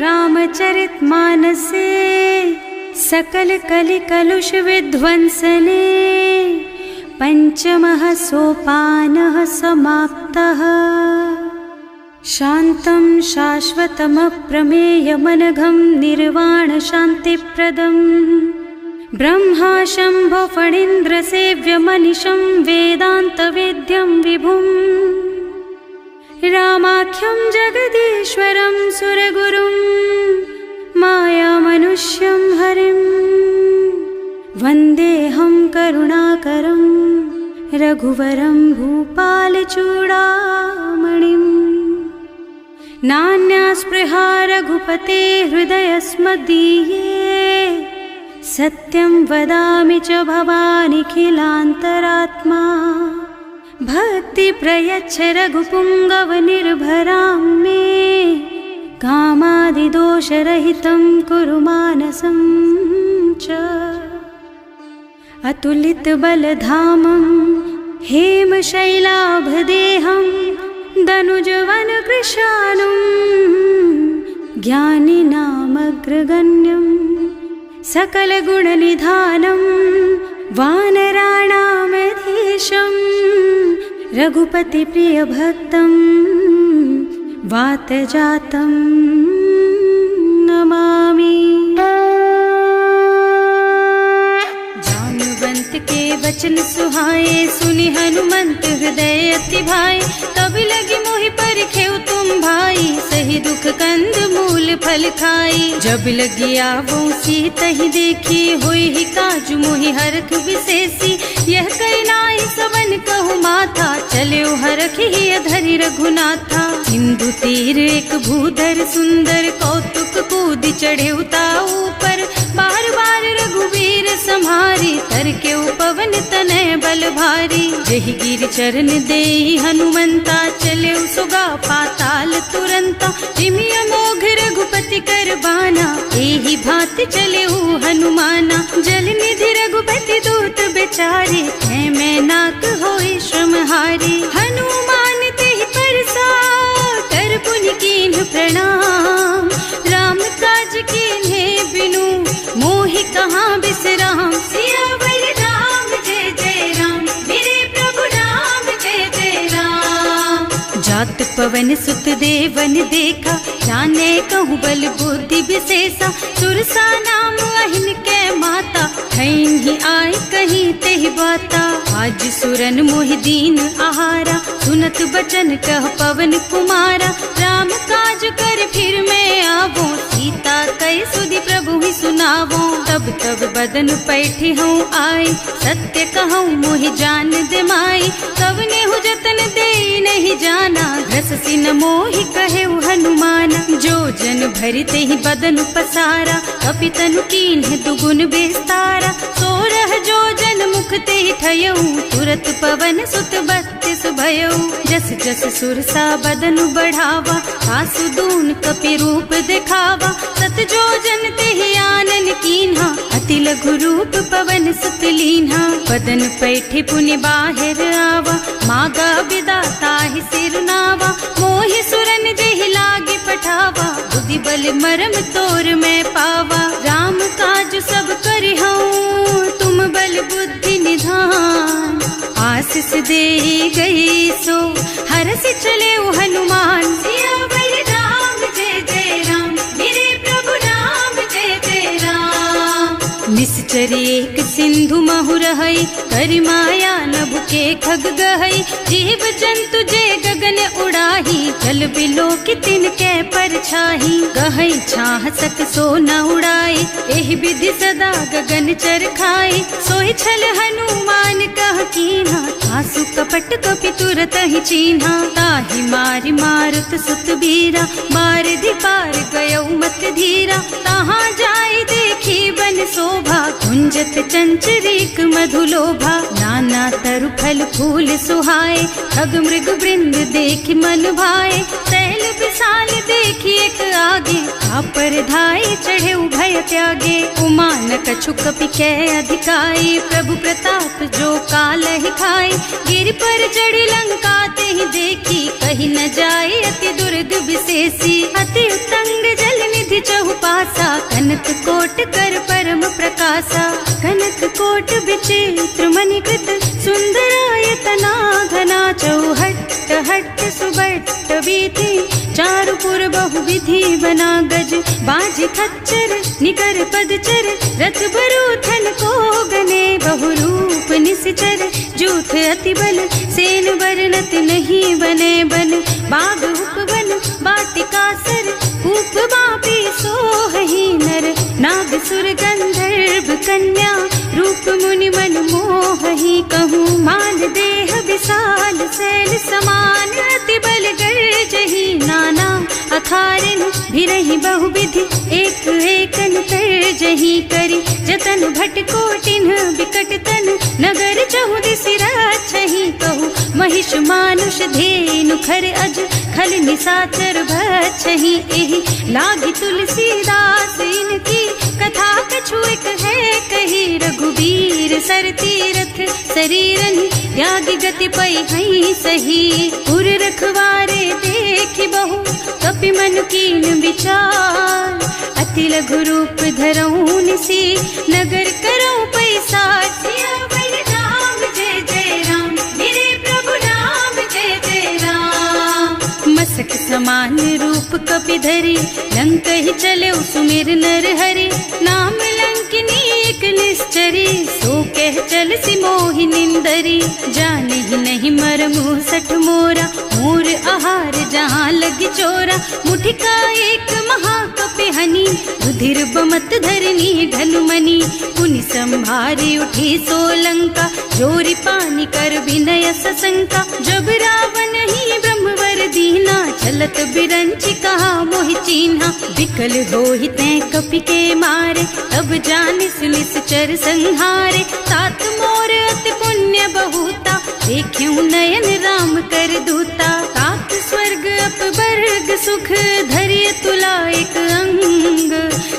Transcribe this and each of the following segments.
रामचरितमानसे सकल कलि कलुष विध्वंसने पंचमः सोपानः समाप्तः। शान्तं शाश्वतमप्रमेयमनघं निर्वाण शान्तिप्रदं ब्रह्मा शम्भो फणीन्द्रसेव्यमनिशं वेदान्तवेद्यं विभुम् रामाख्यं जगदीश्वरं सुरगुरुं मायामनुष्यं हरिं वन्देऽहं करुणाकरं रघुवरं भूपालचूडामणिम्। नान्यास्पृहा रघुपते हृदयस्मदीये सत्यं वदामि च भवानिखिलान्तरात्मा। भक्ति प्रयच्छ रघुपुङ्गवनिर्भरां मे कामादिदोषरहितं कुरु मानसं च। अतुलितबलधामं हेमशैलाभदेहं दनुजवनकृशानुं ज्ञानिनामग्रगण्यं सकलगुणनिधानं वानराणामधीशं रघुपतिप्रियभक्तं वातजातं नमामि। जानुवंत के वचन सुहाए सुनि हनुमंत हृदय अति भाए। तब लगी मोहि परिखेउ तुम भाई सही दुख कंद मूल फल खाई। जब लगी आवो सीतहि देखी होई ही काजु मोहि हरख विशेषी। यह कई नाई सबन कहु माथा चले हरखि ही अधरि रघुनाथा। सिंधु तीर एक भूधर सुंदर कौतुक कूद चढ़े उताऊ पर। बार बार रघुवीर सम्हारी तर के उपवन तनय बल भारी। जहि गिर चरण देहि हनुमंता चले सुगा पाताल तुरंता। जिमि अमोघ रघुपति कर बाना एहि भांति चले हनुमाना। जल निधि रघुपति दूत बेचारे है मैं नाक होई श्रमहारी। हनुमान तेहि परसा कर पुनि कीन्ह प्रणाम। राम काज कीन्हे बिनु मोहि कहाँ बिसराम। सियावर राम जय जय राम मेरे प्रभु राम जय जय राम। जात पवन सुत देवन देखा जाने कहूँ बल बुद्धि विशेषा। सुरसा नाम अहिन के माता खैन ही आय कहीं तेहि बाता। आज सुरन मोहि दीन आहारा सुनत बचन कह पवन कुमारा। राम काज कर फिर मैं आवो सीता कई सुधि प्रभु ही सुनावो। तब तब बदन पैठी हूँ आए सत्य कहूँ मोहि जान दे माई। कवने हु जतन दे नहीं जाना घस सिन मोहि कहे हनुमाना। जो जन भरि तेहि बदन पसारा कपितनु कीन्ह दुगुन बेस्तारा। सोरह जो जन मुख तेहि ठयऊ तुरत पवन सुत बत्तिस भयऊ। जस जस सुरसा बदन बढ़ावा आसु दून कपि रूप दिखावा। सत जो जन तेहि आनन कीन्हा अति लघु रूप पवन सुत लीन्हा। बदन पैठी पुनि बाहिर आवा मागा बिदा ताहि सिरनावा। मोहि सुरन जेहि लागे पठावा बुद्धि बल मरम तोर मैं पावा। राम काज सब करिहऊँ तुम बल बुद्धि निधान। आशीष दे गई सो हरसि चले हनुमान। सियावर राम जय जय राम मेरे प्रभु राम जय जय राम। निश्चर एक सिंधु महु रहई करि माया नभ के खग गहई। जीव जंतु जे गगन उड़ाही जल बिलो की तिनके परछाही। गहई छाह सक सो न उड़ाई एहि विधि सदा गगन चर खाई। सोहि छल हनुमान कह कीन्हा आसु कपट कपि तुरत ही चीन्हा। ताहि मारि मारुत सुत बीरा बारिधि पार गयौ मत धीरा। तहाँ जाय देखी बन शोभा कुंजत चंचरीक मधुलोभा। नाना तरु फल फूल सुहाए खग मृग वृंद देखि मन भाए। तैल विशाल देखी एक आगे पर धाय चढ़े उभय त्यागे। उमान कछु कपि कै अधिकाई प्रभु प्रताप जो काल ही खाए। गिर पर चढ़ी लंका तेहि देखी कहीं न जाए अति दुर्ग विशेषी। अति उत्तंग जल निधि निवासा, कनक कोट कर परम प्रकाशा। कनक कोट विचित्र मणिकृत, सुंदरायतना घना। चौहट्ट हट्ट सुबट्ट बीथी, चारुपुर बहुविधि बना। गज बाजी खच्चर निकर पदचर, रथ बरूथन को गने। बहुरूप निश्चर जूथ अति बल, सेन वर्णत नहीं बने। बन बाग उपवन वाटिकासर, कूप बापी सोहहि नर। नाग सुर गंधर्व कन्या, रूप मुनि मन मोहहि। कहूँ मान देह विशाल, शैल समान अति बल गर्जहि। नाना अखारिन भिरहि बहुविधि, एक एकन तर्जहि। करि जतन भट कोटिन बिकट तन, नगर चहुदिसि राछहि। कहूँ महिष मानुष धेनु खर अज, खल निशाचर भक्षहि। एहि लागी तुलसीदास इनकी, कथा कछु एक है कही। रघुबीर सर तीरथ शरीरन, त्यागी गति पै हई सही। पुर रखवारे देखि बहु, कपि मन कीन विचार। अति लघु रूप धरऊँ निसी, नगर करऊँ पैसार। सियावर राम जय जय राम, मेरे प्रभु राम जय जय राम। मसक समान रूप कपि धरी, लंक ही चले सुमिर नर हरि। नाम लंकिनी एक निश्चरी, सो कह चल सी मोहि निंदरी। जाने ही नहीं मरमु सठ मोरा, मोर आहार जहाँ लगी चोरा। मुठिका एक महाकपि हनी, रुधिर बमत धरनी ढलुमनी। पुनि संभारी उठी सोलंका, जोरी पानी कर विनय सशंका। जब रावण ही ब्रह्मवर दीना, चलत बिरंचि कहा मोहि चीन्हा। विकल होहि तैं कपि के मारे, तब जानिस निश्चर संहारे। तात मोर अति पुण्य बहुता, देख्यूं नयन राम कर दूता। तात स्वर्ग अपवर्ग सुख, धरिय तुला एक अंग।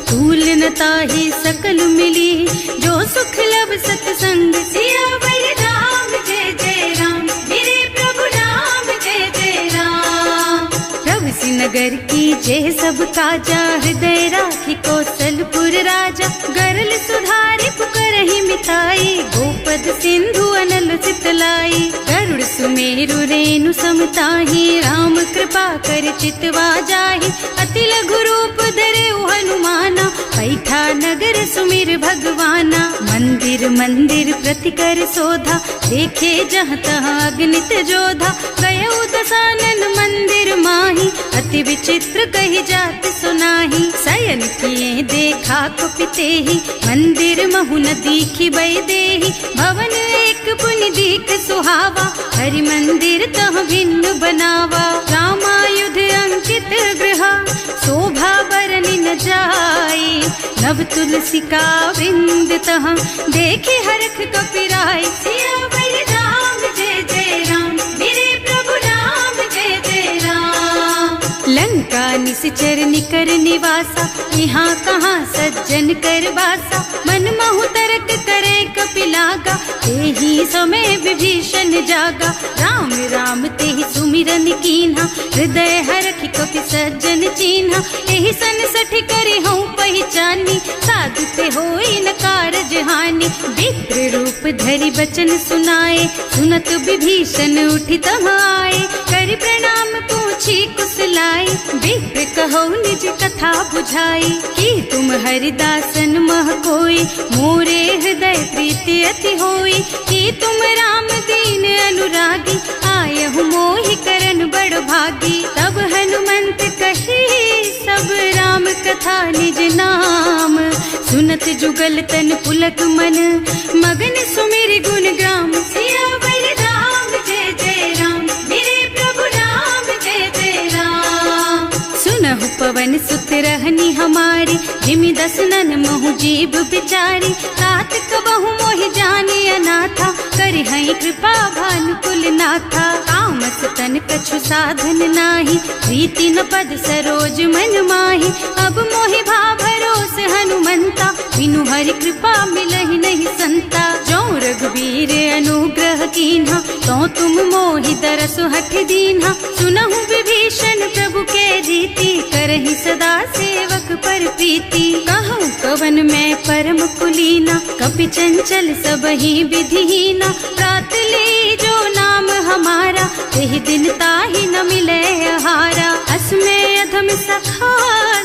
तूल न ताहि सकल मिली, जो सुख लब सतसंग। सियावर राम जय जय राम, मेरे प्रभु राम जय जय राम। प्रभु नगर की जय सब काजा, हृदय राखी कौशलपुर राजा। गरल सुधारी पुकारहि मिताई, गोपद सिंधु अनल चितलाई। गरुड़ सुमेरु रेणु समताहि, राम कृपा कर चितवा जाहि। अति लघु रूप धरे हनुमाना, पैठा नगर सुमिर भगवाना। मंदिर मंदिर प्रति कर शोधा, देखे जहाँ तहाँ अगणित जोधा। गयो दशानन मंदिर माही, अति विचित्र कही जात सुनाही। शयन किए देखा कुपितेहि, मंदिर महु न दीखि बैदेहि। भवन एक पुनि दीख सुहावा, हरि मंदिर तह भिन्न बनावा। रामायुध अंकित गृह, शोभा बरनि न जाई। नव तुलसी का वृंद तह, देखे हरख कपिराई। सियावर राम जय जय राम, मेरे प्रभु राम जय जय राम। लंका निश्चर निकर निवासा, यहाँ कहाँ सज्जन कर बासा। मन महु तरक करे कपिलागा, तेहि समय विभीषण जागा। राम राम तेहि सुमिरन कीन्हा, हृदय हरखि कपि सज्जन चीन्हा। एहि सन सठ करि हूँ पहचानी, साधु ते होई न कारज हानि। विप्र रूप धरि बचन सुनाए, सुनत विभीषण उठि तह आए। करि प्रणाम पूछी कुशलाई, विप्र कहो निज कथा बुझाई। कि तुम हरिदासन मह कोई, मोरे हृदय प्रीति अति होई। कि तुम राम दीन अनुरागी, आयहु मोहि करन बड़ भागी। तब हनुमंत कही सब राम कथा निज नाम। सुनत जुगल तन पुलक मन, मगन सुमिर गुण ग्राम। सियावर राम जय जय राम, मेरे प्रभु राम जय जय राम। सुनहु पवन सुत रहनी हमारी, जिमि दसनन महु जीव बिचारी। तात कबहु मोहि जानि अनाथा, करिहै कृपा भानुकुल नाथा। तामस तन कछु साधन नाही, प्रीति न पद सरोज मन माही। अब मोहि भाव भरोस हनुमंता, बिनु हरि कृपा मिलहि नहीं संता। जो रघुबीर अनुग्रह कीन्हा, तो तुम मोहि दरसु हठ दीन्हा। सुनहु विभीषण प्रभु के रीति, करहि सदा सेवक पर पर प्रीति, कहूँ कवन में परम कुलीना, कपि चंचल सब ही विधिहीना। प्रात ले जो नाम हमारा, तेहि दिन ताहि न मिले आहारा। असमय अधम सखा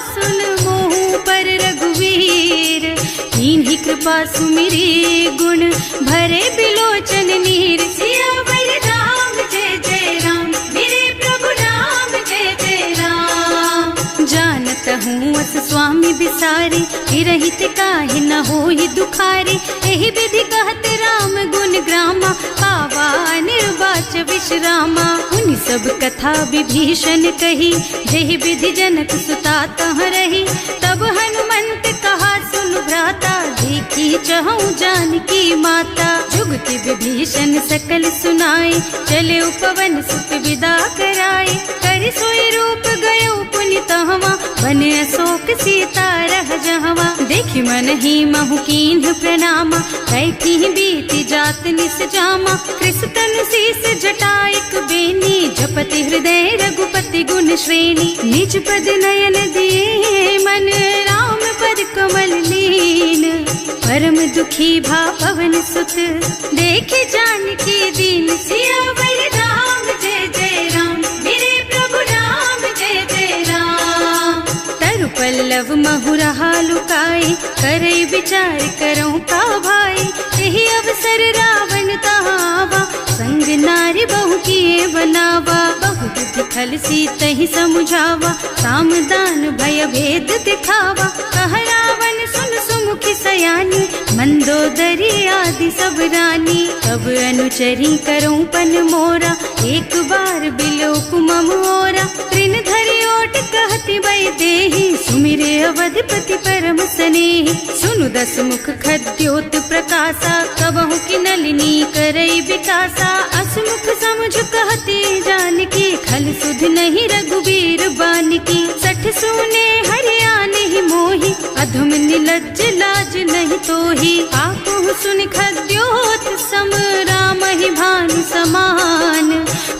सुन मोहु पर रघुवीर, कीन्ही कृपा सुमिरी गुण भरे बिलोचन नीर। सियावर राम जय जय राम, मेरे प्रभु राम जय जय राम। जानत हूँ अस स्वामी बिसारी, हिरहित काहे न होई दुखारी। एहि विधि कहत राम गुण ग्रामा, पावा निर्वाच विश्रामा। उन सब कथा विभीषण कही, जेहि विधि जनक सुता तह रही। तब हनुमंत कहा सुन भ्राता, देखी चहु जानकी माता। जुगति विभीषण सकल सुनाई, चले उपवन सुत विदा कराई। कर सोई रूप गयो पुनि तहवा, बने अशोक सीता रह जहवा। देखि मन ही महु कीन्ह प्रणामा, कैठी बीति जात निस जामा। कृष तनु शीस जटाइक बेनी, जपति हृदय रघुपति गुण श्रेणी। निज पद नयन दिए मन, राम पद कमल लीन। परम दुखी भा पवन सुत, देखे जानकी दीन। सियावर राम जय जय राम, मेरे प्रभु राम जय जय राम। तरु पल्लव महुरहा लुकाई, करई विचार करऊं का भाई। तेहि अवसर रावण तहावा, संग नारी बहु किए बनावा। बहु विधि खल सीतहि समुझावा, साम दान भय भेद दिखावा। कह रावण सुन सुमुखी सयानी, मंदोदरी आदि सब रानी। तब अनुचरी करऊं पन मोरा, एक बार बिलोक मम ओरा। तृण धरि ओट कहति वै देहि, सुमिरे अवधपति परम स्नेहि। सुनु दस मुख खद्योत प्रकाशा, कबहु की नलिनी करई विकासा। असमुख समझ कहती जानकी, खल सुध नहीं रघुबीर बानकी। सठ सूने हरियाणा ही मोहि, अधम निलज्ज लाज नहीं तोहि। आकुहु सुनि खद्योत सम, राम ही भानु समान।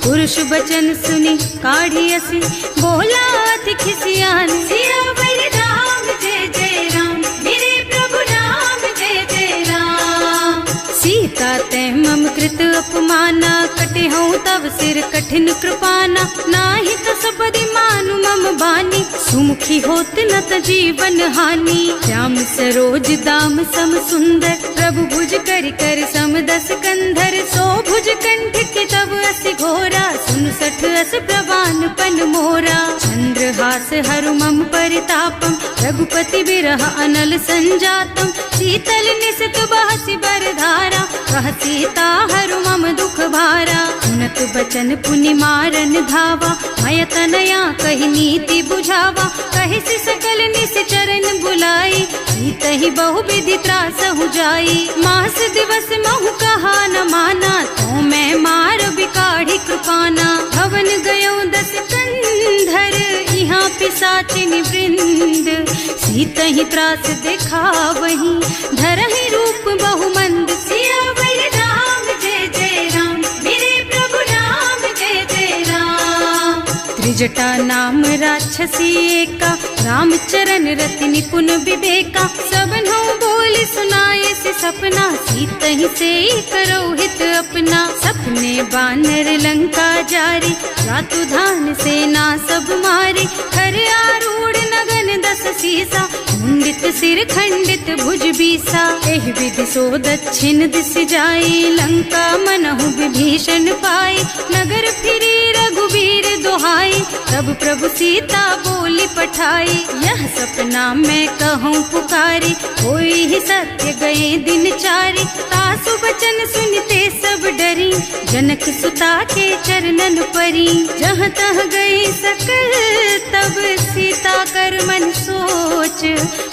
पुरुष बचन सुनि काढ़ियसि, बोला अति खिसियान। सियावर राम जय जय राम, मेरे प्रभु राम जय जय राम। सीता तै मम कृत अपमाना, कटे हूँ तब सिर कठिन कृपाना। नाही तो सबदि मानु मम बानी, सुमुखी होत न त जीवन हानि। श्याम सरोज दाम सम सुंदर, प्रभु भुज कर कर सम दस कंधर। सो भुज कंठ के तब असि घोरा, सुन सठ अस प्रवान पन मोरा। चंद्रहास हरु मम परितापम, रघुपति बिरह अनल संजातम। शीतल निसत बहसि बरधारा, कह सीता हरु मम दुख भारा। सुनत बचन पुनि मारन धावा, मय तनया कहि नीति बुझावा। कहि सि सकल निस चरण बुलाई, सीतहि बहु विधि त्रासहु जाई। मास दिवस महु कहा न माना, तो मैं मार बिकाढ़ी कृपाना। भवन गयो दस कंधर, यहाँ पिशाचिनी वृंद। सीतहि त्रास दिखावहि, धरहि रूप बहुमंद। सियावर राम जय जय राम, मेरे प्रभु राम जय जय राम। त्रिजटा नाम राक्षसी एका, राम चरण रति निपुण विवेका। सबनों बोल सुनाए से सपना, सीतहि से करो हित अपना। सपने बानर लंका जारी, रातु धान सेना सब मारी। खर आरूढ़ नगन दस सीसा, मुंडित सिर खंडित भुज बीसा। एहि विधि सो दक्षिण दिस जाई, लंका मनहु विभीषण पाई। नगर फिरी रघुबीर दुहाई, तब प्रभु सीता बोली पठाई। यह सपना मैं कहूँ पुकारी, कोई ही सत्य गए दिन चारी। तासु बचन सुनते सब डरी, जनक सुता के चरणन परी। जहाँ तह गई सकल तब सीता कर मन सोच।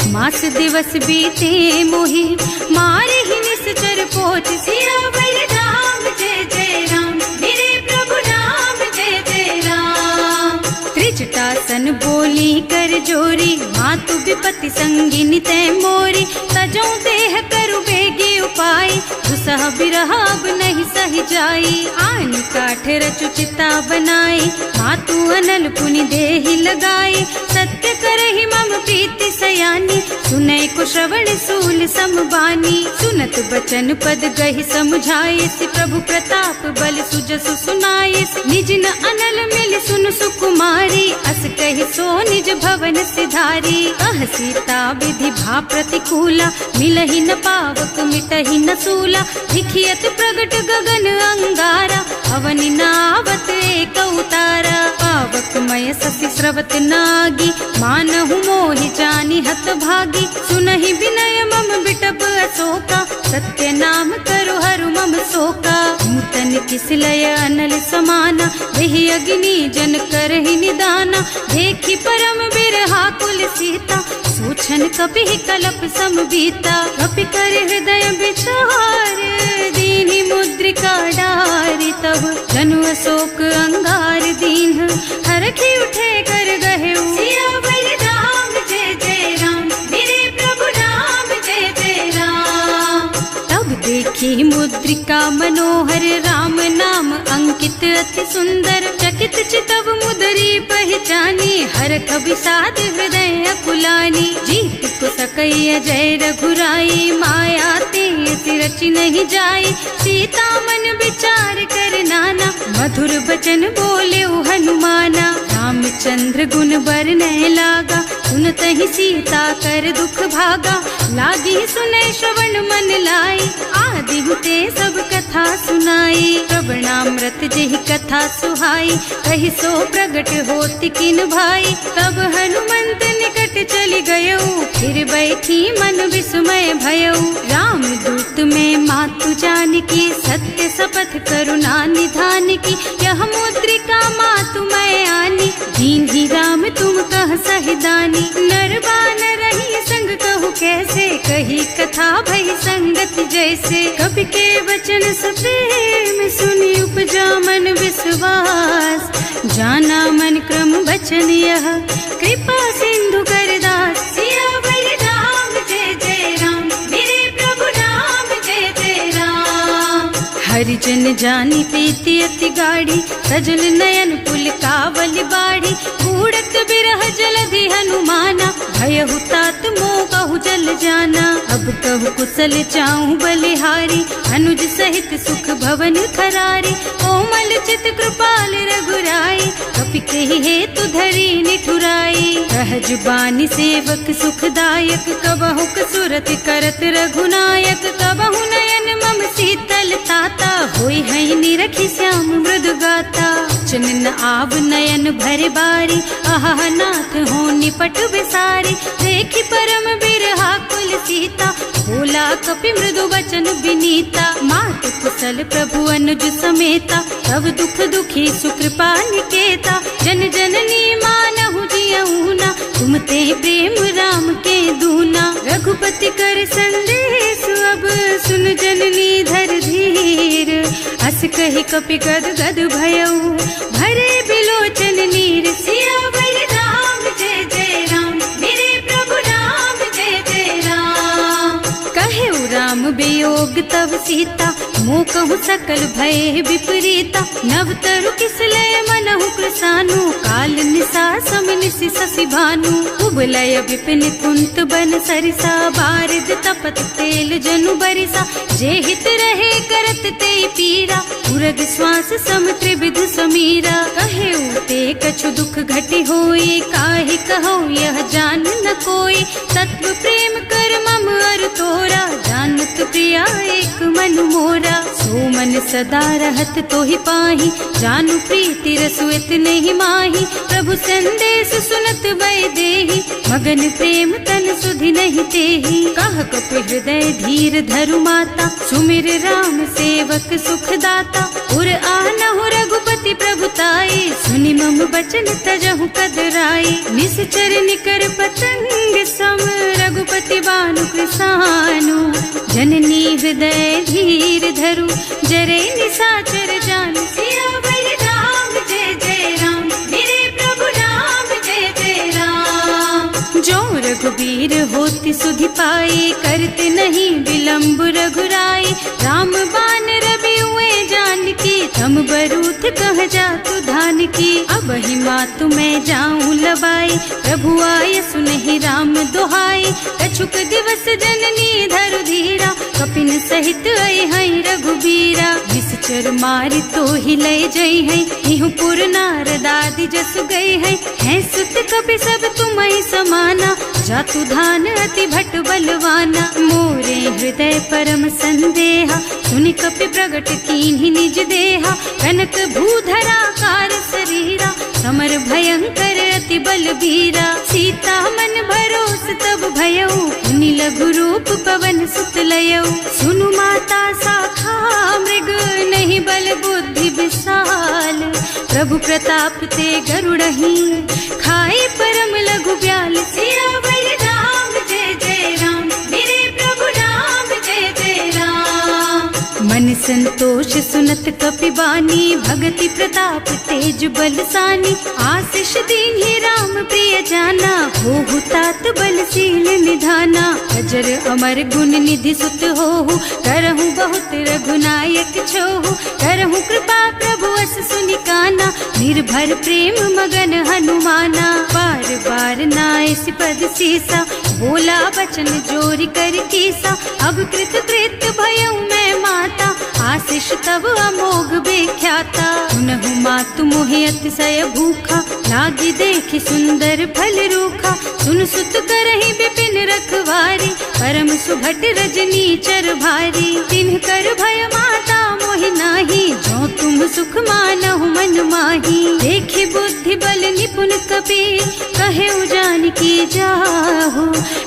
मास दिवस बीते मोहि, मारे ही निश्चर पोच। सियावर राम जय जय राम, मेरे प्रभु राम जय जय राम। त्रिजटासन बोली कर जोरी, मातु विपति संगिनी तै मोरी। तजो देह करु बेगी उपाय, दुसह बिरह अब नहीं सही जाई। आन काठ रचु चिता बनाई, मातु अनल पुनि देहि लगाई। सत्य करहि मम प्रीति सयानी, सुनै को श्रवण सूल समबानी। सुनत बचन पद गहि समझाए, प्रभु प्रताप बल सुजसु सुनाए। निज न अनल मिल सुन सुकुमारी, अस कहि सो निज भवन सिधारी। कह सीता विधि भा प्रतिकूला, मिलहि न पावक मिटहि न सूला। दिखियत प्रगट गगन अंगारा, अवनि नावत एक उतारा। पावक मय ससि स्रवत नागी, मानहु मोहि जानि हत भागी। सुनहि विनय मम बिटप अशोका, सत्य नाम करु हरु मम शोका। नूतन किसलय अनल समाना, देहि अग्नि जन करहि निदाना। देखि परम बिरहा कुल सीता, सोचन कपिहि कलप सम बीता। कपि कर हृदय विचार, दीनि मुद्रिका डारि। तब जनु अशोक अंगार दीन, हरखि उठे कर गहेउ। सियावर राम जय जय राम, मेरे प्रभु राम जय जय राम। तब देखी मुद्रिका मनोहर, राम नाम अंकित अति सुंदर। चकित चितव मुदरी पहचानी, हरख विषाद हृदय अकुलानी। जीत को सकई अजय रघुराई, माया तेज रचि नहीं जाई। सीता मन विचार कर नाना, मधुर बचन बोले हनुमाना। रामचंद्र गुण बरनय लागा, सुनतहि सीता कर दुख भागा। लागी सुनै श्रवण मन लाई, आदि ते सब कथा सुनाई। प्रवणामृत जेहि कथा सुहाई, कहि सो प्रगट होति किन भाई। तब हनुमंत निकट चली गयऊ, फिर बैठी मन विस्मय भयऊ। राम दूत में मातु जानकी, सत्य शपथ करुणा निधान की। यह मुद्रिका मातु मैं आनी, दीन ही राम तुम कह सहिदानी। नर बानर रही संग कहु कैसे, कही कथा भई संगत जैसे। कवि के वचन सप्रेम सुनि उपजा मन विश्वास। जाना मन क्रम वचन यह, कृपा सिंधु करदास। सियावर राम जय जय राम, मेरे प्रभु राम जय जय राम। हरिजन जानी प्रीति अति गाढ़ी, सजल नयन पुलकावल बाढ़ी। बूढ़त बिरह जलधि हनुमाना, भयहु तात मोह कहु जल जाना। अब कहु कुशल चाहूं बलिहारी, अनुज सहित सुख भवन खरारी। कोमल चित कृपाल रघुराई, कपि कहि हेतु धरी निठुराई। सहज बानी सेवक सुखदायक, कबहु कसुरत करत रघुनायक। कबहु नयन मम शीतल ताता, होई है निरखि श्याम मृदु गाता। चनन आव नयन भरे बारी, आहा नाथ हो निपट बिसारी। देखि परम बिरहा कुल सीता, बोला कपि मृदु वचन विनीता। मात कुशल प्रभु अनुज समेता, तब दुख दुखी सुकृपा निकेता। जन जननी मानहु जियऊ ना, तुम ते प्रेम राम के दूना। रघुपति कर संदेश अब सुन जननी धर धीर। हस कहि कपि गद गद भयऊ, भरे बिलोचन नीर। सियावर राम जय जय राम, मेरे प्रभु राम जय जय राम। कहेउ राम वियोग तब सीता, मोह कहु सकल भय विपरीता। नव तरु किसलय मनहु कृसानु, काल निशा सम निशि शशि भानु। उबलय विपिन कुंत बन सरिसा, बारिद तपत तेल जनु बरिसा। जे हित रहे करत ते पीरा, उरग श्वास सम त्रिविध समीरा। कहेउ ते कछु दुख घटी होई, काहि कहो यह जान न कोई। तत्व प्रेम कर मम अर तोरा, जानत प्रिया एक मन मोरा। सो मन सदा रहत तोहि पाही, जानु प्रीति रसु इतने ही माही। प्रभु संदेश सुनत वै देहि, मगन प्रेम तन सुधि नहीं तेहि। कह कपि हृदय धीर धरु माता, सुमिर राम सेवक सुखदाता। उर आनहु रघुपति प्रभुताई, सुनि मम बचन तजहु कदराई। निश्चर निकर पतंग सम, रघुपति बानु कृसानु। जननी हृदय धीर धरु, जरे निशाचर जानु। सियावर राम जय जय राम, मेरे प्रभु राम जय जय राम। जो रघुबीर होति सुधि पाए, करते नहीं विलम्ब रघुराई। राम बान रवि हुए जानकी, तम बरूथ कह जातु धान की। अब ही मातु मैं जाऊं लबाई, प्रभु आय सुनहि राम दोहाई। कछुक दिवस जननी धरु धीरा, कपिन सहित आई है रघुबीरा। निश्चर मारी तो ही लय जई है, इहु पुर नारद आदि जसु गए है सुत कपि सब तुम्हि समाना। जातु धान अति भट बलवाना, मोरे हृदय परम संदेहा। सुनि कपि प्रगट कीन्हि निज देहा, कनक भूधरा कार शरीरा। समर भयंकर अति बलबीरा, सीता मन भरोस तब भयउ। मुनि लघु रूप पवन सुत लयउ, सुनु माता साखा मृग। नहीं बल बुद्धि विशाल, प्रभु प्रताप ते गरुड़हि। खाए परम लघु ब्याल, सियावर राम जय जय राम। मेरे प्रभु राम जय जय राम। मन संतोष सुनत कपि बानी, भगति प्रताप तेज बलसानी। आशीष दीन्हि राम प्रिय जाना, होहु तात बलशील निधाना। अजर अमर गुण निधि सुत होहु, करहु बहुत रघुनायक छोहु। करहु कृपा प्रभु अस सुनि काना, निर्भर प्रेम मगन हनुमाना। बार बार नाइस पद सीसा, बोला वचन जोरि कर कीसा। अब कृत कृत भयउ मैं माता, आशीष तब अमोघ बेख्याता। सुनहु मातु मोहि अतिशय भूखा, लागी देखि सुंदर फल रूखा। सुन सुत करहि विपिन रखवारी, परम सुभट रजनी चर भारी। तिन्ह कर भय माता मोहि नाही, जो तुम सुख मानहु मन माही। देखि बुद्धि बल निपुण कपि, कहे जानकी जाहु।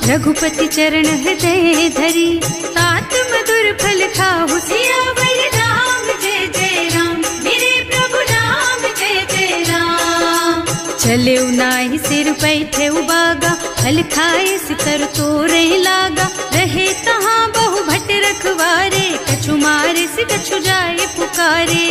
रघुपति चरण हृदय धरी, तात मधुर फल खाहु। सियावर राम जय जय राम, मेरे प्रभु राम जय जय राम। चले नाहि सिर पैठे बागा, फल खाए सितर तोरे लागा। रहे तहाँ बहु भट रखवारे, कछु मारे से कछु जाए पुकारे।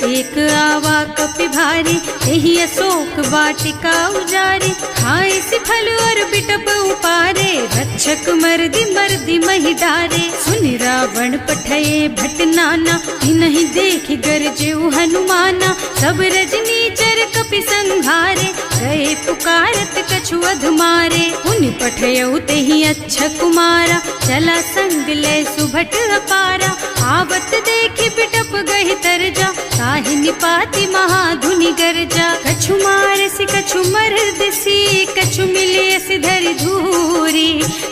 एक आवा कपि भारी, यही अशोक वाटिका उजारी। खाए से फल और बिटप उपारे, रक्षक मर्दी मर्दी मही डारे। सुनि रावण पठये भट नाना, नहीं देखि गरजेउ हनुमाना। सब रजनी चर कपि संघारे, गए पुकारत कछु अध मारे। उनि पठयउ तेहि अच्छा कुमारा, चला संग ले सुभट अपारा। आवत देखि बिटप गहि तरजा, ताहि निपाति महाधुनि गरजा। कछु मार से कछु मर्द सी, कछु मिले से धरि धूरी।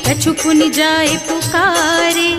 कछु पुनि जाए पुकारे,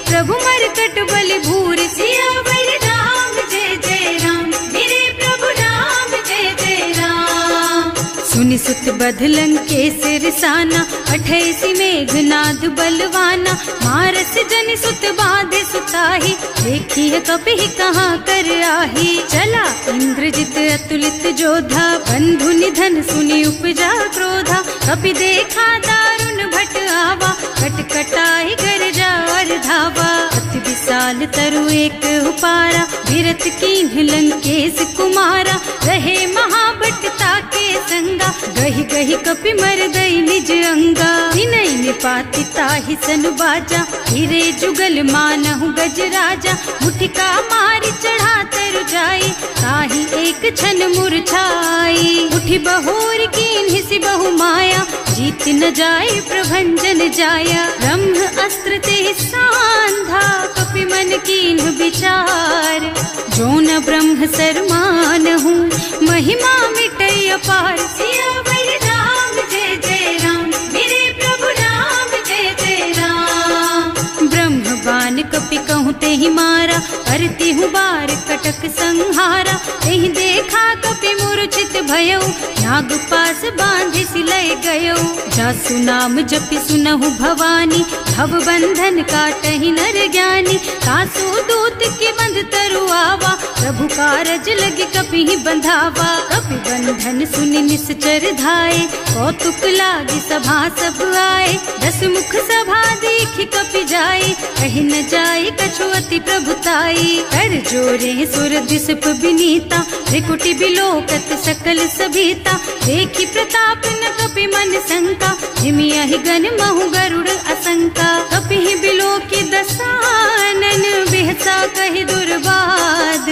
प्रभु मरकट बलि भूरि। सियावर राम जय जय राम, मेरे प्रभु राम जय जय राम। सुनि सुत बध लंकेश रिसाना, अठैसी मेघनाद बलवाना। मारस जनि सुत बाधे सुताही, देखी है कपि कहाँ कर आही। चला इंद्रजित अतुलित जोधा, बंधु निधन सुनि उपजा क्रोधा। कपि देखा दारुण भट आवा, कटकटाई गरजा और धावा। अति विशाल तरु एक उपारा, विरत कीन्ह लंकेश कुमारा। रहे महाभट ताके संगा, गहि गहि कपि मरदई निज अंगा। विनय निपाति ताहि सन बाजा, हिरे जुगल मानहु गज राजा। मुठिका मारि चढ़ा तरु जाई, ताहि एक छन मूर्छाई। उठि बहोर कीन्हि सि बहु माया, जीत न जाए प्रभंजन जाया। ब्रह्म अस्त्र ते सांधा, कपि मन कीन्ह विचार। जो न ब्रह्म सरमानहु, महिमा मिटै अपार। सियावर राम जय जय राम, मेरे प्रभु राम जय जय राम। ब्रह्म बान कपि कहूँ तेहि मारा, करती हूँ बार कटक संहारा। तेहि देखा कपि मूर्छित भयउ, नाग पास बांधि सिलय गयउ। जासु नाम जपि सुनहु भवानी, भव बंधन काटहि नर ज्ञानी। तासु दूत की बंध तरु आवा, प्रभु कारज लगे कपि बंधावा। कपि बन बंधन सुनि निश्चर धाये, कौतुक लागी सभा सब आए। 10 मुख सभा देखि कपि जाए, कहि न जाए कछु अति प्रभुताई। कर जोरे सुर दिसप विनीता, त्रिकुटी बिलोकत सकल सभीता। देखि प्रताप न कपि मन शंका, हिमियहि गण महु गरुड़ असंका। कपिहि बिलोकि दसानन, बिहसा कहि दुर्बाद।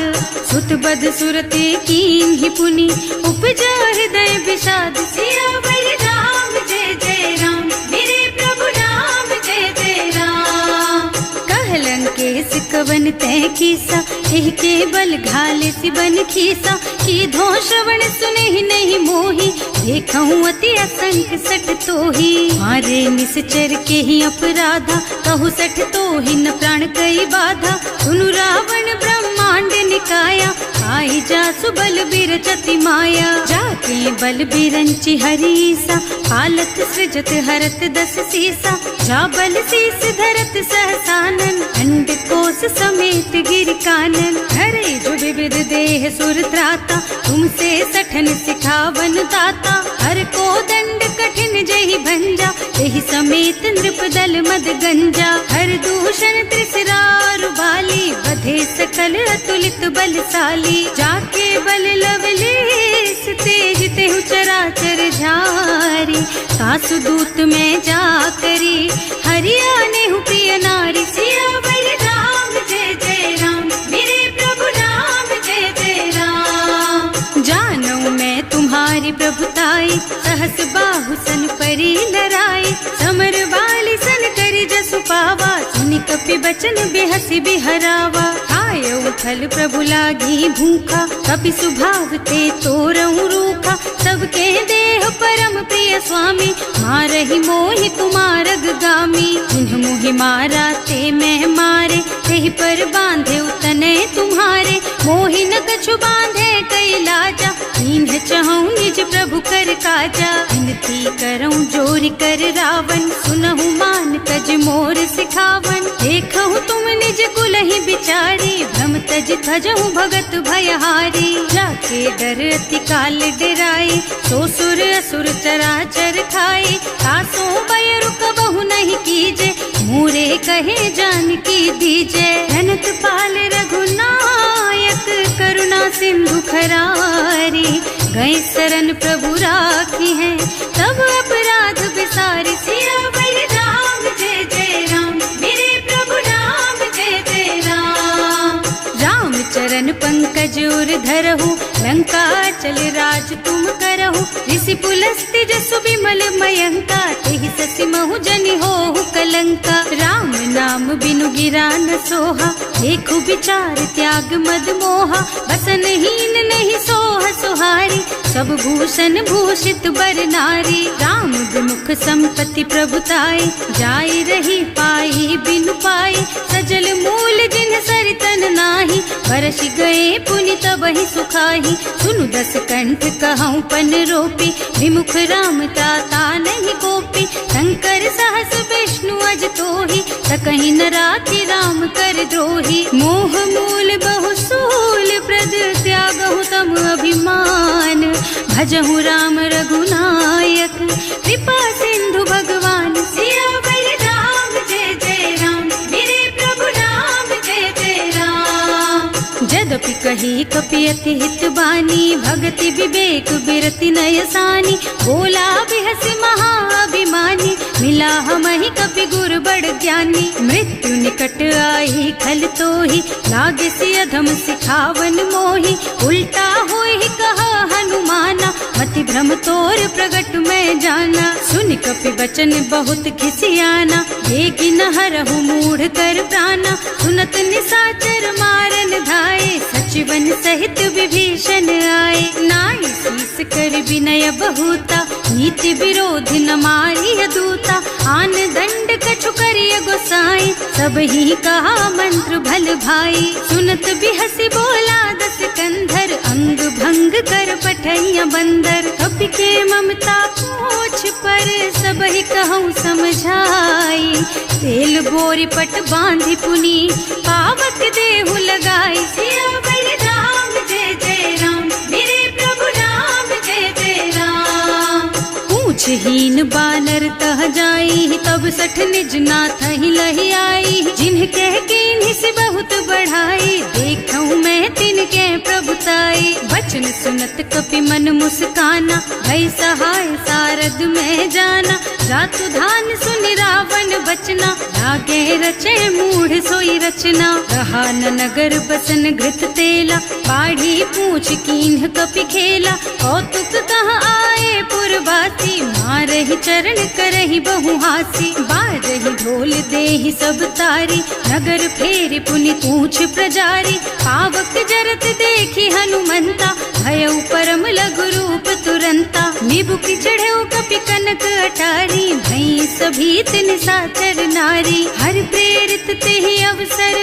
सुत बद सुरते कीन्हि पुनि, उपजा हृदय विषाद। सियावर राम जय जय राम, मेरे प्रभु राम जय जय राम। कहलंकेश कवन तै कीसा, एहि के बल घाले सिबन खीसा। कीधो श्रवण सुनेहि नहीं मोहि, देखहु अति असंख सठ तोहि। मारे निश्चर के ही अपराधा, कहु सठ तोहि न प्राण कई बाधा। सुनु रावण ब्रह्मांड निकाया, आई जासु बल बिरचति माया। जाके बल बिरंचि हरीसा, पालत सृजत हरत 10 सीसा। जा बल शीस धरत सहसानन, अंड कोस समेत गिर कानन। हरे जो विविध देह सुर त्राता, तुमसे सठन सिखावन दाता। हर को दंड कठिन जहि भंजा, एहि समेत नृप दल मद गंजा। हर दूषण त्रिसरारु बाली, बधे सकल अतुलित बलशाली। जाके बल लवलेस तेज तेहु चराचर झारी। सासु दूत में जा करी, हरियाणे हूँ प्रिय नारी। सियावर राम जय जय राम, मेरे प्रभु राम जय जय राम। जानू मैं तुम्हारी प्रभुताई, सहस बाहु सन परी लराई। समर वाली सन करी जसु पावा, सुनि कपि बचन बेहसी बिहरावा। आयौ फल प्रभु लागी भूखा, कपि सुभाव ते तोरऊ रूखा। सबके देह परम प्रिय स्वामी, मारहि मोहि कुमारग गामी। जिन्ह मोहि मारा ते मैं मारे, तेहि पर बांधे उतने तुम्हारे। मोहि न कछु बांधे कई लाजा, इन्ह चहु निज प्रभु कर काजा। विनती करऊं जोरि कर रावण, सुनहु मान तज मोर सिखावन। देखहु तुम निज कुलहि बिचारी, भ्रम तज थजहु भगत भयहारी। जाके डर अति काल डराई, सो सुर असुर चराचर खाए। तासो भय रुक बहु नहीं कीजे, मूरे कहे जानकी दीजे। धनत पाल रघुनायक, करुणा सिंधु खरारी। गए शरण प्रभु राखी हैं, तब अपराध बिसारी। सियावर राम जय जय राम, मेरे प्रभु राम जय जय राम। राम चरण पंकज उर धरहु, लंका चल राज तुम करहु। ऋषि पुलस्त्य जसु विमल मयंका, तेहि ससि महु जनि होहु कलंका। राम नाम बिनु गिरा न सोहा, देखु विचार त्याग मद मोहा। बसनहीन नहीं सोह सुहारी, सब भूषण भूषित बर नारी। राम विमुख संपत्ति प्रभुताई, जाई रही पाई बिनु पाई। सजल मूल जिन सरितन नाही, बरस गए पुनि तबहि सुखाही। सुनु 10 कंठ कहऊँ पन रोपी, विमुख राम ताता नहीं कोपी। शंकर सहस विष्णु अज तोहि, सकहि न राखि राम कर द्रोही। मोह मूल बहुसूल प्रद, त्यागहु तम अभिमान। भजहु राम रघुनायक, कृपा सिंधु भगवान। सियावर राम जय जय राम, मेरे प्रभु राम जय जय राम। जदपि कही कपि अति हित बानी, भगति विवेक बिरति नयसानी। बोला बिहसि महाअभिमानी, मिला हमहि कपि गुर बड़ ज्ञानी। मृत्यु निकट आई खल तोहि, लागे सि अधम सिखावन मोहि। उल्टा होहि कहा हनुमाना, मति भ्रम तोर प्रगट में जाना। सुन कपि बचन बहुत खिसियाना, देगी न हरहु मूढ़ कर प्राणा। सुनत निशाचर मारन धाये, सचिवन सहित विभीषण आए। नाई शीस कर विनय बहुता, नीति विरोधी न मारिय दूता। आन दंड कछु करिय गोसाई, सब ही कहा मंत्र भल भाई। सुनत बिहसि बोला 10 कंधर, अंग भंग कर पठैया बंदर। कपि के ममता पूछ पर, सब ही कहूँ समझाई। तेल बोरी पट बांधि पुनी, पावक देहु लगाई। सियावर राम जय जय राम, मेरे प्रभु राम जय कुछ हीन बानर तह जाई, तब सठ निज नाथ ही लही आई। जिन्ह कह के इन्हीं से बहुत बढ़ाई, देखूं मैं तिनके प्रभुताई। बचन सुनत कपि मन मुस्काना, भई सहाय सारद में जाना। जातु धान सुन रावण बचना, लागे रचे मूढ़ सोई रचना। रहा न नगर बसन घृत तेला, बाढ़ी पूछ कीन्ह कपि खेला। कौतुक कहाँ आए पुरवासी, मारहि चरण करहि बहु हासी। बाजहि ढोल देहि सब तारी, नगर फेरि पुनि पूछ प्रजारी। पावक जरत देखि हनुमंता, भयउ परम लघु रूप तुरंता। निबुकि चढ़ऊ कपि कनक अटारी, भई सभीत निशाचर नारी। हर प्रेरित तेहि अवसर,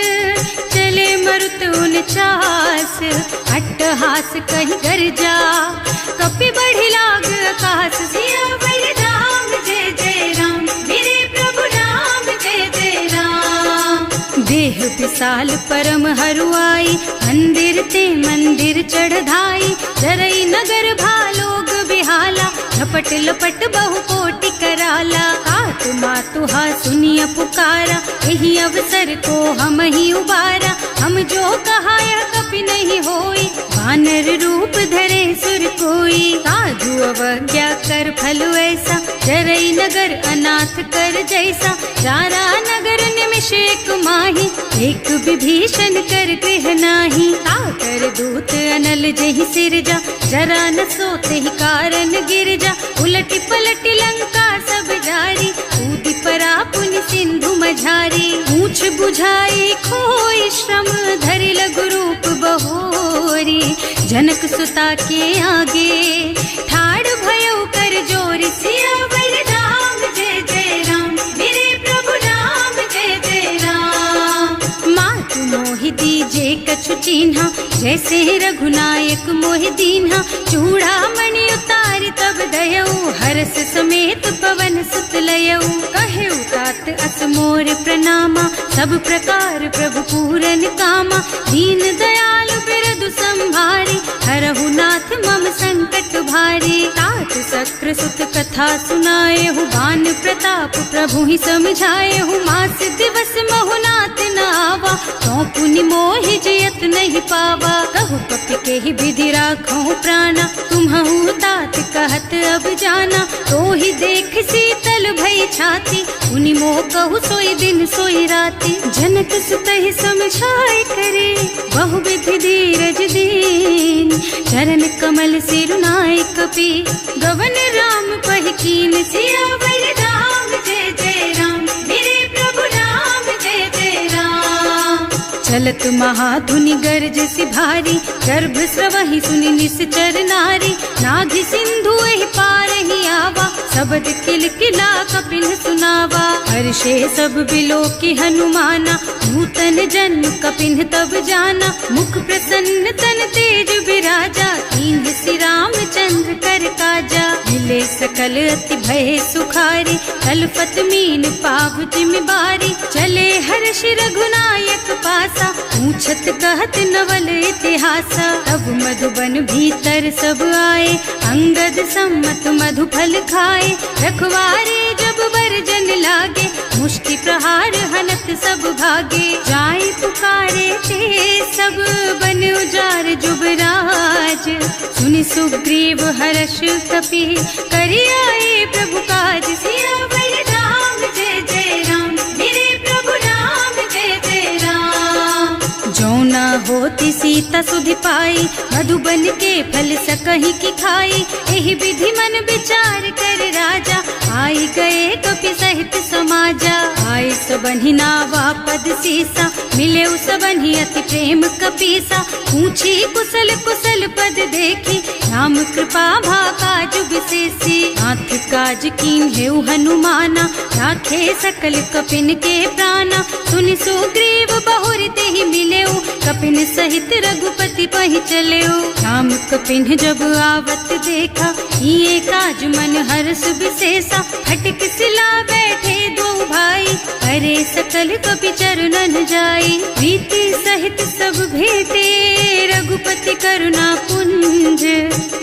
चले मरुत उनचास। अट्टहास कहि गर्जा, कपि बढ़ि लाग आकाश। सियावर राम जय जय राम, मेरे प्रभु राम जय जय राम। देह विशाल परम हरुआई, मंदिर ते मंदिर चढ़धाई। जरई नगर भालोग बिहाला, झपट लपट बहु कोटि कराला। आतु मातु हा सुनिय पुकारा, यही अवसर को हम ही उबारा। हम जो कहा यह कपि नहीं होई, वानर रूप धरे सुर कोई। साधु अवज्ञा कर फल ऐसा, जरई नगर अनाथ कर जैसा। जारा नगर निमिष एक माही, एक विभीषण कर गृह नाही। ताकर दूत अनल जहि सिरजा, जरा न सोते ही कारण गिर जा। उलटी पलटी लंका सब जारी, कूदि परा पुनि सिंधु मझारी। पूछ बुझाई खोई श्रम, धरि लघु रूप बहोरी। जनक सुता के आगे, ठाड़ भयउ कर जोरी। सियावर राम जय जय राम, मेरे प्रभु राम जय जय राम। मातु मोहि दीजे कछु चिन्हा, जैसे रघुनायक मोहि दीन्हा। चूड़ा मणि उतारि तब दयऊ, हरस समेत पवन सुत लयऊ। कहे तात अस मोर प्रणामा, सब प्रकार प्रभु पूरन कामा। दीन दयालु बिरदु संभारी, हरहु नाथ मम संकट भारी। तात सक्र सुत कथा सुनाए हूँ, बान प्रताप प्रभु ही समझाए हूँ। मास दिवस महु नाथ न आवा, तो पुनि मोहि जियत नहीं पावा। कहु कपि के ही विधि राखो प्राणा, तुम्हु तात कहत अब जाना। तो ही देख शीतल भई छाती, उनि मोह कहु सोई दिन सोई राती। जनक सुतहि समझाए करे, बहु विधि धीरज दीन। चरण कमल सिरुनाए कपि, गवन राम पहि कीन। सियावर राम जय जय राम, मेरे प्रभु राम जय जय राम। चलत महाधुनि गर्ज सि भारी, गर्भ स्रवहि सुनि निश्चर नारी। नाभि सिंधु एहि पार ही आवा, शब्द किलकिला कपिन सुनावा। हर्षे सब बिलोकि हनुमाना, नूतन जन्म कपिन तब जाना। मुख प्रसन्न तन तेज विराजा, कीन्ह श्री रामचंद्र कर काजा। मिले सकल अति भय सुखारी, तलपत मीन पाव जिम्मेवारी। चले हर्ष रघुनायक पासा, पूछत कहत नवल इतिहासा। तब मधुबन भीतर सब आए, अंगद सम्मत मधु फल खाए। रखवारे जब बरजन लागे, मुष्टि प्रहार हनत सब भागे। जाय पुकारे ते सब बन उजार जुबराज। सुनि सुग्रीव हर्ष कपि, करि आए प्रभु काज। सियावर राम जय जय राम, मेरे प्रभु राम जय जय राम। जो न होती सीता सुधि पाई, मधुबन के फल सकहि की खाई। एहि विधि मन विचार कर राजा, आई गए कपि सहित समाजा। आए सबन्हि नावा पद सीसा, मिले सबन्हि अति प्रेम कपीसा। पूछी कुशल कुशल पद देखी, राम कृपा भा काज विशेषी। नाथ काज कीन्हेउ हनुमाना, राखे सकल कपिन के प्राणा। सुनि सुग्रीव बहुरि तेहि मिलेउ, कपिन सहित रघुपति पहि चलेउ। राम कपिन जब आवत देखा, ये काज मन हर्ष विशेषा। फटक सिला बैठे दो भाई, अरे सकल कपि चरणन जाई। प्रीति सहित सब भेटे, रघुपति करुणा पुंज।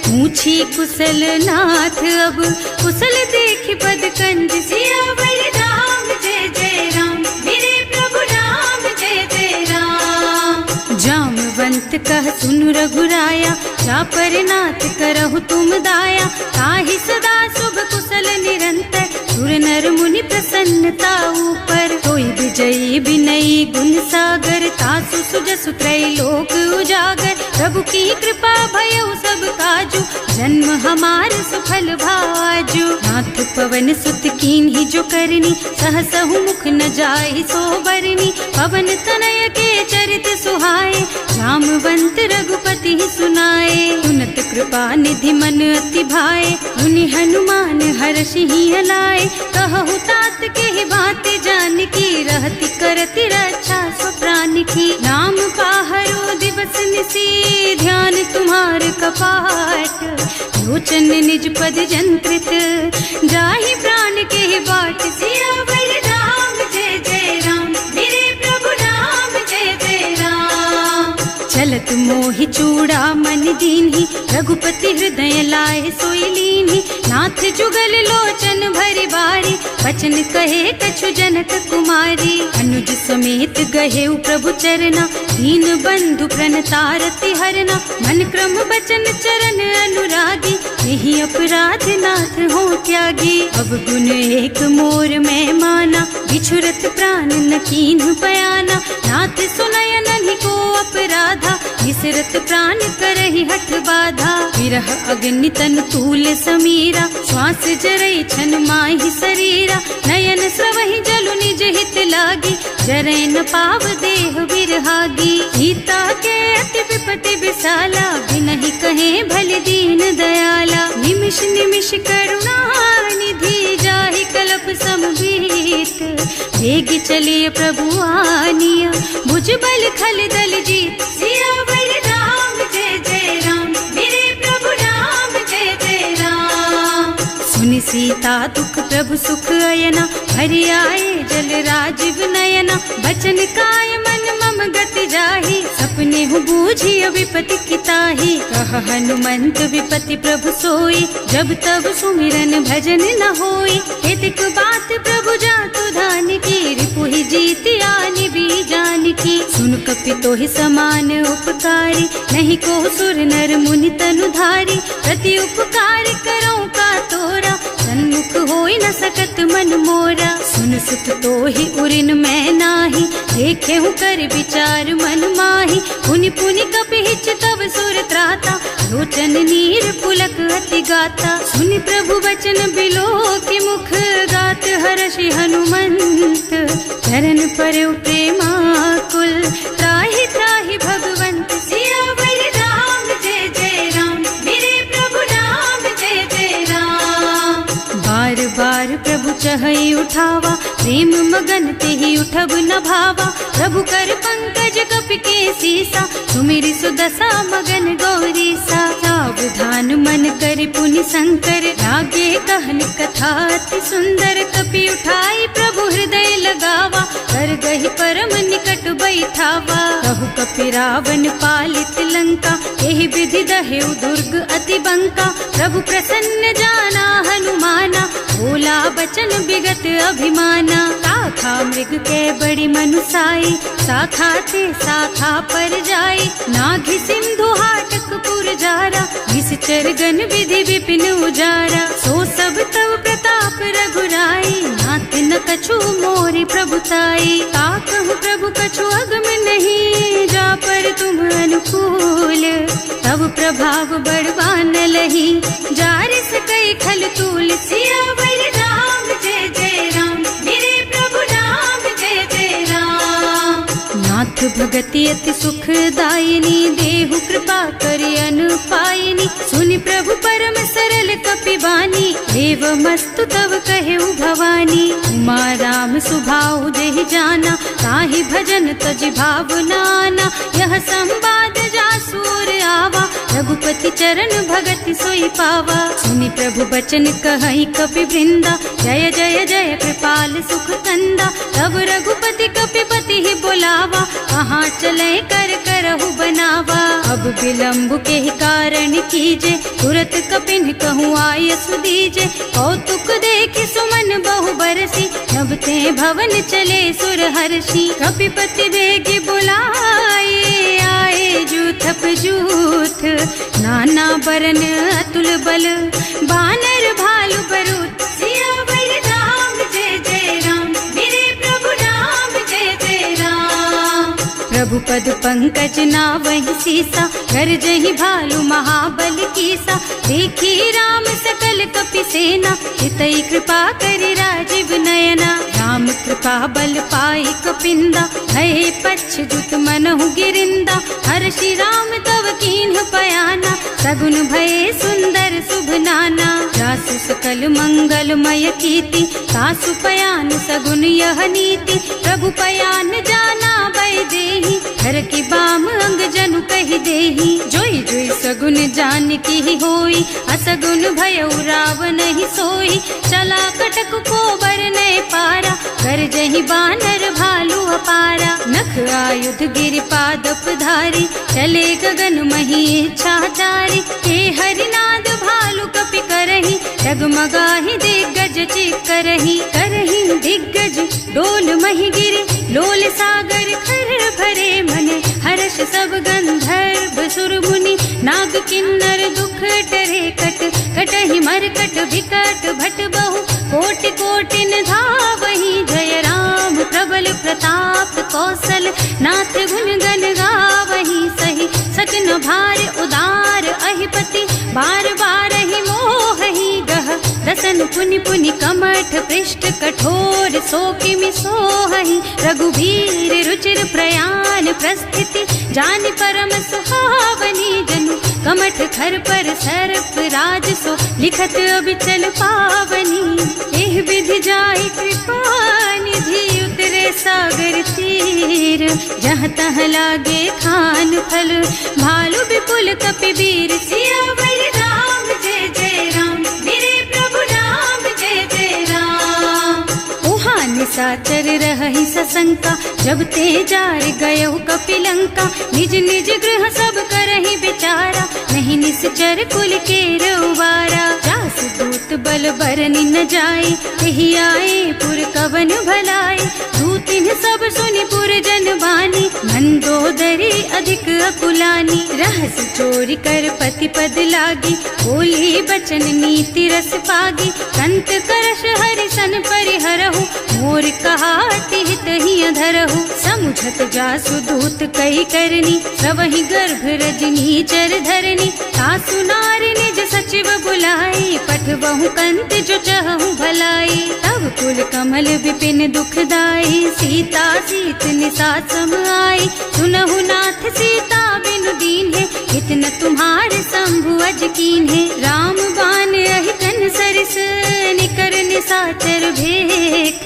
पूछी कुशल नाथ अब सब कुशल देखि पद कंज सियावर राम जय जय राम मेरे प्रभु राम जय जय राम। जामवंत कह सुनु रघुराया जा पर नाथ करहु तुम दाया ताहि सदा शुभ कुशल निरंतर सुर नर मुनि प्रसन्नता ऊपर होई विजयी विनयी गुण सागर तासु सुजसु त्रैलोक उजागर प्रभु की कृपा भयउ सब काजू जन्म हमार सुफल भाजू। नाथ पवन सुत कीन्ही जो करनी सहसहु मुख न जाहि सो बरनी पवन तनय के चरित सुहाए जामवंत रघुपति सुनाए। सुनत कृपा निधि मन अति भाए मुनि हनुमान हर्षि हलाए कहु तात के बात जानकी रहति करति रक्षा सो प्राण की। नाम पाहरो दिवस निसी ध्यान तुम्हार कपाट लोचन निज पद जंत्रित जाहि प्राण के बाट सियावर राम जय जय राम मेरे प्रभु राम जय जय राम। चलत मोहि चूड़ा मन दीन्ही रघुपति हृदय लाए सोई लीन्ही नाथ जुगल लोचन भरि बारी बचन कहे कछु जनक कुमारी अनुज समेत गहे प्रभु चरना दीन बंधु प्रणतारति हरना मन क्रम बचन चरण अनुरागी यही अपराध नाथ हो त्यागी। अब गुण एक मोर में माना बिछुरत प्राण न कीन्ह बयाना नाथ सुनय नन्हि को अपराधा विसरत प्राण करहि हठ बाधा। विरह अग्नि तन तूल समीरा श्वास जरई छन माहि शरीरा नयन स्रवहि जलु निज हित लागी जरै न पाव देह बिरहागी। सीता के अति विपति विसाला बिनहि कहे भल दीन दयाला निमिष निमिष करुणा निधि जाहि कलप समबीत वेग चलिए प्रभु आनिया भुज बल खल दल जीत सियावर राम जय जय राम मेरे प्रभु राम जय जय राम। सुनि सीता दुख प्रभु सुख अयना हरि आए जल राजीव नयना बचन काय मन मम गति जाहि सपने हु बूझी विपति किताहि कह हनुमंत विपति प्रभु सोई जब तब सुमिरन भजन न होई हेतिक बात प्रभु जातु धान की रिपुहि जीति आनि भी जान की। सुन कपि तोहि समान उपकारी नहीं को सुर नर मुनि तनुधारी प्रति उपकार करो का तोरा सन्मुख होई न सकत मन मोरा। सुन सुत तोहि उरिन मैं नाही देखे हूँ कर विचार मन माही पुनि पुनि कपि हिच तब सुर त्राता लोचन नीर पुलक अति गाता। सुनि प्रभु वचन बिलो की मुख गात हर्षि हनुमंत चरण परउ प्रेमाकुल त्राहि त्राहि भगवंत सियावर राम जय जय राम मेरे प्रभु राम जय जय राम। बार बार प्रभु चहई उठावा प्रेम मगन तेहि उठब न भावा प्रभु कर पंकज कपि के सीसा सुमिरि सुदशा मगन गौरी सा। सावधान मन कर पुनि शंकर लागे कहन कथा अति सुंदर कपि उठाई प्रभु हृदय लगावा कर गहि परम निकट बैठावा। कहु कपि रावण पालित लंका यही विधि दहेउ दुर्ग अति बंका प्रभु प्रसन्न जाना हनुमाना बोला बचन विगत अभिमाना। शाखा मृग के बड़ी मनुसाई शाखा ते शाखा पर जाई नाघि सिंधु हाटक पुर जारा निश्चर गण विधि विपिन उजारा सो सब तव प्रताप रघुराई नाथ न कछु मोरि प्रभुताई। का कहु प्रभु कछु अगम नहीं जा पर तुम अनुकूल तब प्रभाव बड़वान लही जार सकई खल तूल सियावर राम जय जय राम मेरे प्रभु राम जय जय राम। नाथ भगति अति सुखदायिनी देहु कृपा करि अनुपायिनी सुनि प्रभु परम सरल कपि बानी देव मस्तु तव कहेउ भवानी। उमा राम सुभाउ जेहि जाना ताहि भजन तज भावनाना यह संवाद जासुर आवा रघुपति चरण भगति सोई पावा। सुनि प्रभु बचन कहई कपि वृंदा जय जय जय कृपाल सुख कंदा तब रघुपति कपिपति ही बोलावा कहाँ चले कर करहु बनावा। अब विलम्ब के ही कारण कीजे, तुरत कपिन कहूँ आयस दीजे। कौतुक देखि सुमन बहु बरसी, नभते भवन चले सुर हर्षि। कपिपति बेगी बुलाए, आए जूथप जूथ, नाना बरन अतुल बल, बानर भालु बरूथ। सियावर राम जय जय राम, मेरे प्रभु राम जय जय राम। प्रभु पद पंकज नावहि सीसा, गरजहि भालु महाबल कीसा। देखी राम सकल कपि सेना, चितई कृपा करि राजीव नयना। राम कृपा बल पाई कपिंदा, भये पच्छ जुत मनहु गिरिंदा। हर्षि राम तव कीन्ह पयाना, सगुन भये सुंदर शुभ नाना। जासु सकल मंगलमय कीर्ति, तासु पयान सगुन यह नीति। प्रभु पयान जाना भय देहि, हर की बाम अंग जनु कहि देहि। जोई जोई सगुन जान की ही होई, असगुन भयउ रावण ही सोई। चला कटक को बरनय पारा, गरजहि बानर भालु अपारा। नख आयुध गिरिपादप धारी, चले गगन मही इच्छाचारी। हे हरिनाद भालु कपि करहि, डगमगाहि दिग्गज चिक्करहि। करहि दिग्गज डोल मही गिरि, लोल सागर खर भरे मने। हर्ष सब गंधर्व सुर मुनि, नाग किन्नर दुख टरे कट। कटहि मरकट विकट भट बहु, कोटि कोटिन धावहि। जय राम प्रबल प्रताप कौशल, नाथ गुण गण गावहि सही। सचन भार उदार अहिपति, बार बार ही मोहि गह। रसन पुनि पुनि कमठ पृष्ठ, कठोर सो किमि सोहहि। रघुवीर रुचिर प्रयाण प्रस्थिति, जानि परम सुहावनी जनु। कमठ खर पर सर्प राज सो, लिखत अबिचल पावनी। एह विधि जाय कृपा निधि, उतरे सागर तीर। जहाँ तहाँ लागे खान फल, भालु विपुल कपि वीर। सियावर राम जय जय राम, मेरे प्रभु राम जय जय राम। उहाँ निशाचर रहहि सशंका, जब ते जार गयहु कपिलंका। निज निज गृह सब करहि विचारा, नहीं निश्चर कुल के रउवारा। जासु दूत बल बरनि न जाई, तेहि आए पुर कवन भलाई। दूतिन सब सुनि पुर जन बानी, मंदोदरी अधिक अकुलानी। रहस चोरी कर पति पद लागी, बोली बचन नीति रस पागी। कंत करश हरिसन परिहरहु, मोर कहाति हित ही अधरहु। समुझत जासु दूत कही करनी, सबहि गर्भ रजनी चर धरनी। सासु नारी निज सचिव बुलाई, पठबहु कंत जो चहु भलाई। तब कुल कमल विपिन दुखदाई, सीता सीत निसा सम आई। सुनहु नाथ सीता बिनु दीन्हे, इतना तुम्हार शंभु अज कीन्हे। राम बान अहितन सरिस, निकर निसाचर भेख।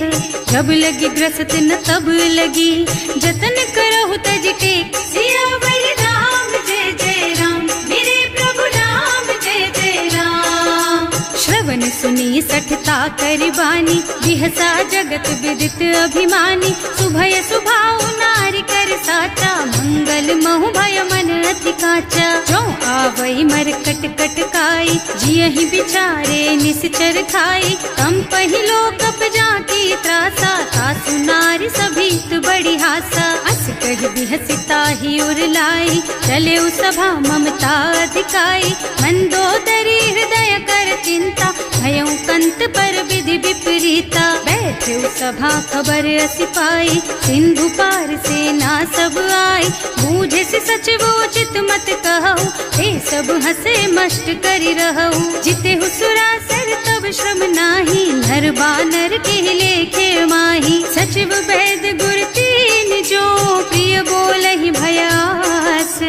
जब लगी ग्रसत न तब लगी, जतन करहु तज टेक। सियावर राम जय जय राम, मेरे प्रभु राम जय जय राम। श्रवण सुनी सठता करि बानी, बिहसा जगत विदित अभिमानी। सुभय सुभाउ नारी कर साचा, मंगल महु भय मन अति काचा। जो आवई मरकट कटकाई, जियहि बिचारे निश्चर खाई। कम पहिलो कप जाकी त्रासा, तासु नारी सभीत बड़ी हासा। अस कहि बिहसिता ही उरलाई, चले सभा ममता अधिकाई। मंदोदरी हृदय कर चिंता, भयउ कंत पर विधि विपरीता। बैठे सभा खबर असी पाई, सिंधु पार सेना सब आई। बूझे से सचिव उचित मत कहु, हे सब हसे मस्त करि रहु। जिते सुरासर तब श्रम नाही, नर बानर के लेखे माही। सचिव वैद गुर तीन जो, प्रिय बोलहि भयास।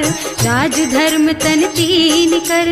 राज धर्म तन तीन कर,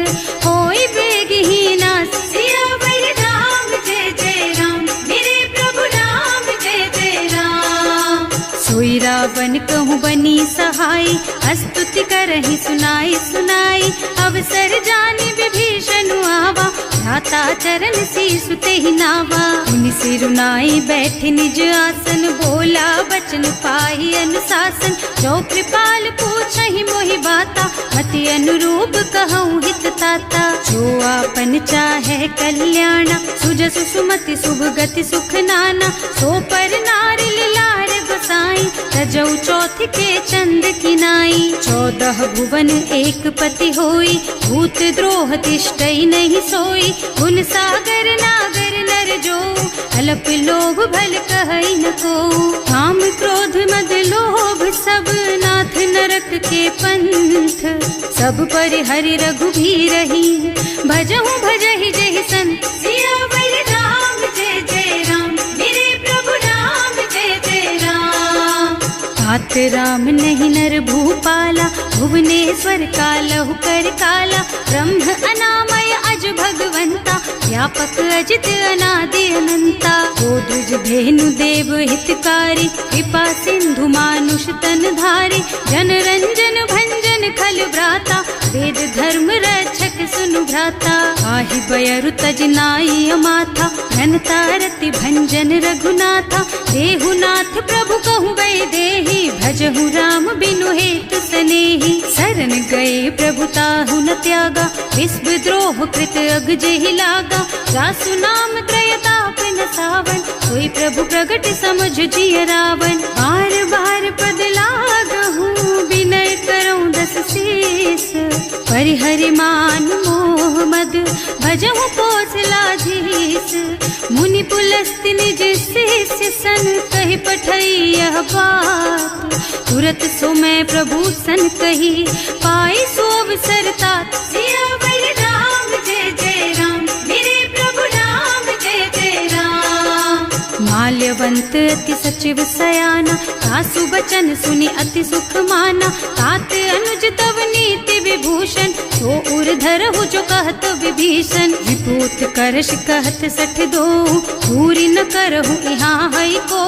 होई बेगहि नास। सियावर राम जय जय राम, मेरे प्रभु राम जय जय राम। सोई रावण कहूँ बनी सहाई, स्तुति करहि सुनाई सुनाई। अवसर जानि विभीषण आवा, भ्राता चरण शीस ते ही नावा। मुनि सिरुनाई बैठे निज आसन, बोला बचन पाई अनुशासन। जो कृपाल पूछहि मोहि बाता, मति अनुरूप कहूँ हित ताता। जो आपन चाहे कल्याणा, सुजसु सुमति शुभ गति सुख नाना। सो पर नारी लार बसाई, तजौ चौथ के चंद की नाई। 14 भुवन एक पति होई, भूत द्रोह तिष्ठई नहीं सोई। गुण सागर नागर नर जो, अल्प लोभ भल कहई न को। काम क्रोध मद लोभ सब, नाथ नरक के पंथ। सब पर हरि रघुबीरहि, भजहु भजहि जहि संत। सियावर राम जय जय राम, मेरे प्रभु राम जय जय राम। तात राम नहीं नर भूपाला, भुवनेश्वर कालहु कर काला। ब्रह्म अनामय अज भगवंता, व्यापक अजित अनादि अनंता। गोद्विज धेनु देव हितकारी, कृपा सिंधु मानुष तन धारी। जन रंजन भंजन खल भ्राता, वेद धर्म रक्षक सुनु भ्राता। आहि बयरु तज नाई अमाथा, घनता रति भंजन रघुनाथा। देहुनाथ प्रभु कहु गए देहि, भजहु राम बिनु हेतु सनेहि। शरण गए प्रभु ताहु न त्यागा, विश्व द्रोह कृत अग जेहि लागा। जासु नाम त्रयताप न सावन, सोई प्रभु प्रगट समझ जिय रावण। बार बार पद लागहु, विनय करऊं दस शीस। परिहरि मान मोह मद, भजहु कौशलाधीश। मुनि पुलस्त्य निज शिष्य सन, कहि पठई यह बात। तुरत सो मैं प्रभु सन कही, पाई सो अवसर तात। सियावर राम जय जय राम, मेरे प्रभु राम जय जय राम। माल्यवंत अति सचिव सयाना, सासु बचन सुनि अति सुख माना। तात अनुज तव नीति विभूषण, सो उर धरहु जो कहत विभीषण। विपूत करश कहत 62, पूरी न करहु यहाँ हई को।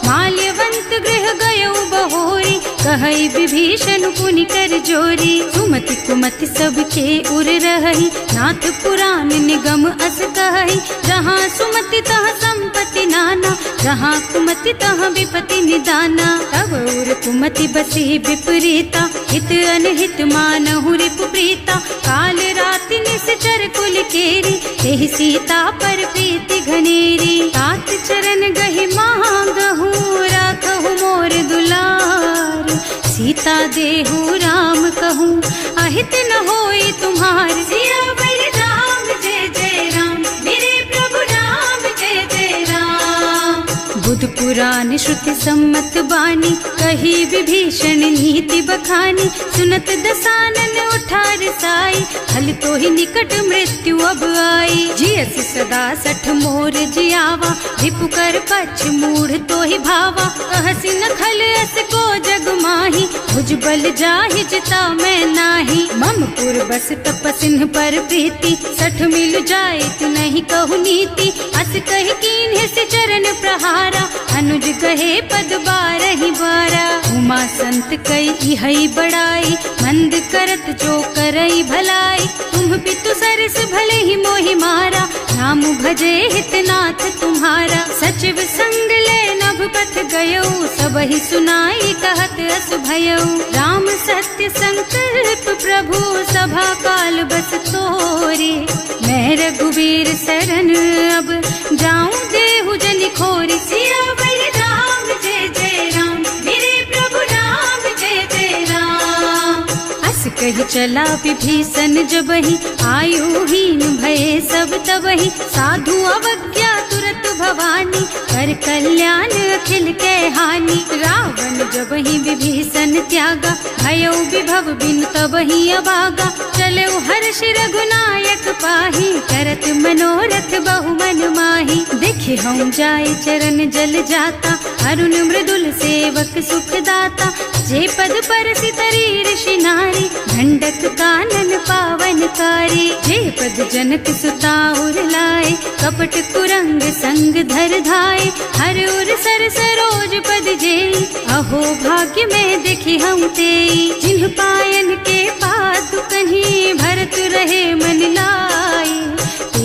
माल्यवंत गृह गयौ बहोरी, कहई विभीषण पुनि कर जोरी। सुमति कुमति सबके उर रहई, नाथ पुराण निगम अस कहई। जहाँ सुमति तहाँ संपत्ति नाना, जहाँ कुमति तहाँ विपत्ति निदाना। तब उर कुमति बसी विपरीता, हित अनहित मानहु रिपु प्रीता। काल राति निश्चर कुल केरी, तेहि सीता पर प्रीति घनेरी। तात चरण गहि मांगहु, राखहु मोर दुलार। सीता देहु राम कहूँ, अहित न होई तुम्हार। सियावर राम जय जय राम, मेरे प्रभु राम जय जय राम। बुध पुराण श्रुति सम्मत बानी, कही विभीषण नीति बखानी। सुनत दसानन उठा रिसाई, हल तो ही निकट मृत्यु अब आई। जियसि सदा 60 मोर जियावा, रिपु कर पक्ष मूढ़ तो ही भावा। कहसि न खल अस को जग माही, भुज बल जाहि जिता मैं नाही। मम पुर बस तपसिन्ह पर प्रीति, 60 मिल जाए तु नहीं कहु नीति। अस कहि कीन्ह से चरण प्रहारा, अनुज कहे पद 12 बारा। उमा संत कई हई बड़ाई, मंद करत जो करई भलाई। तुम पितु सरस भले ही मोहि मारा, नाम भजे हितनाथ तुम्हारा। सचिव संग ले नभ पथ गयो, सबहि सुनाई कहत अस भयो। राम सत्य संकल्प प्रभु, सभा काल बस तोरे। मैं रघुबीर शरण अब, जाऊं देहु जनि खोरी। सियावर राम जय जय राम, मेरे प्रभु राम जय जय राम। अस कहि चला विभीषण जबहि, आयुहीन भये सब तबहि। साधु अवज्ञा तुरत भवानी, कर कल्याण अखिल के हानि। रावण जबहि विभीषण त्यागा, भयो विभव बिनु तबहि अभागा। चलऊ हर्ष रघुनायक पाहि, करत मनोरथ बहु मन माहि। देखे हम जाय चरण जल जाता, अरुण मृदुल सेवक सुख दाता। जे पद परसि तरी ऋषि नारी, ढंडक कानन पावनकारी। जे पद जनक सुता उर लाए, कपट कुरंग संग धर धाय। हर उर सर सरोज पद जेई, अहो भाग्य में देखी हम तेई। जिन्ह पायन के पादु कन्ही, भरत रहे मन लाई।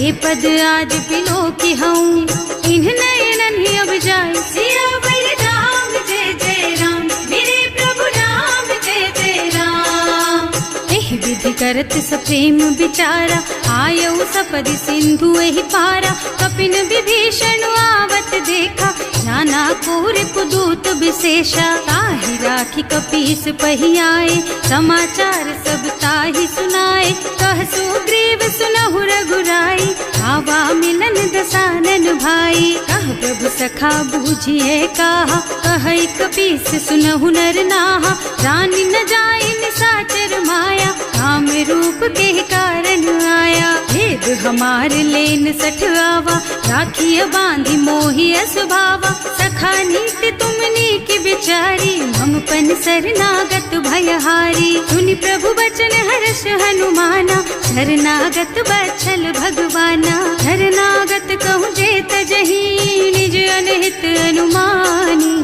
हे पद आज बिलो की हूँ इन नयनन ही अब जाए सियावर राम जय जय राम मेरे प्रभु राम जय जय राम। एह विधि करत सप्रेम विचारा आयऊ सपदि सिंधु एहि पारा कपिन विभीषण आवत देखा नाना कोर पुदूत विशेषा ताहि राखी कपीस पही आए समाचार सब ताहि सुनाए कह सुग्रीव सुनहु रघुराई आवा मिलन दसानन भाई कह प्रभु सखा बूझिए कहा कह कपीस सुनहु नर नाहा रानी न जाए निसाचर माया काम रूप के कारण आया भेद हमार लेन सठ आवा राखिय बांधी मोहि स्वभावा सखा नीति तुमनी की बिचारी ममपन शरणागत भयहारी सुनि प्रभु बचन हर्ष हनुमाना शरणागत बच्छल भगवाना शरणागत कहूँ जेत जही निज अनहित अनुमानी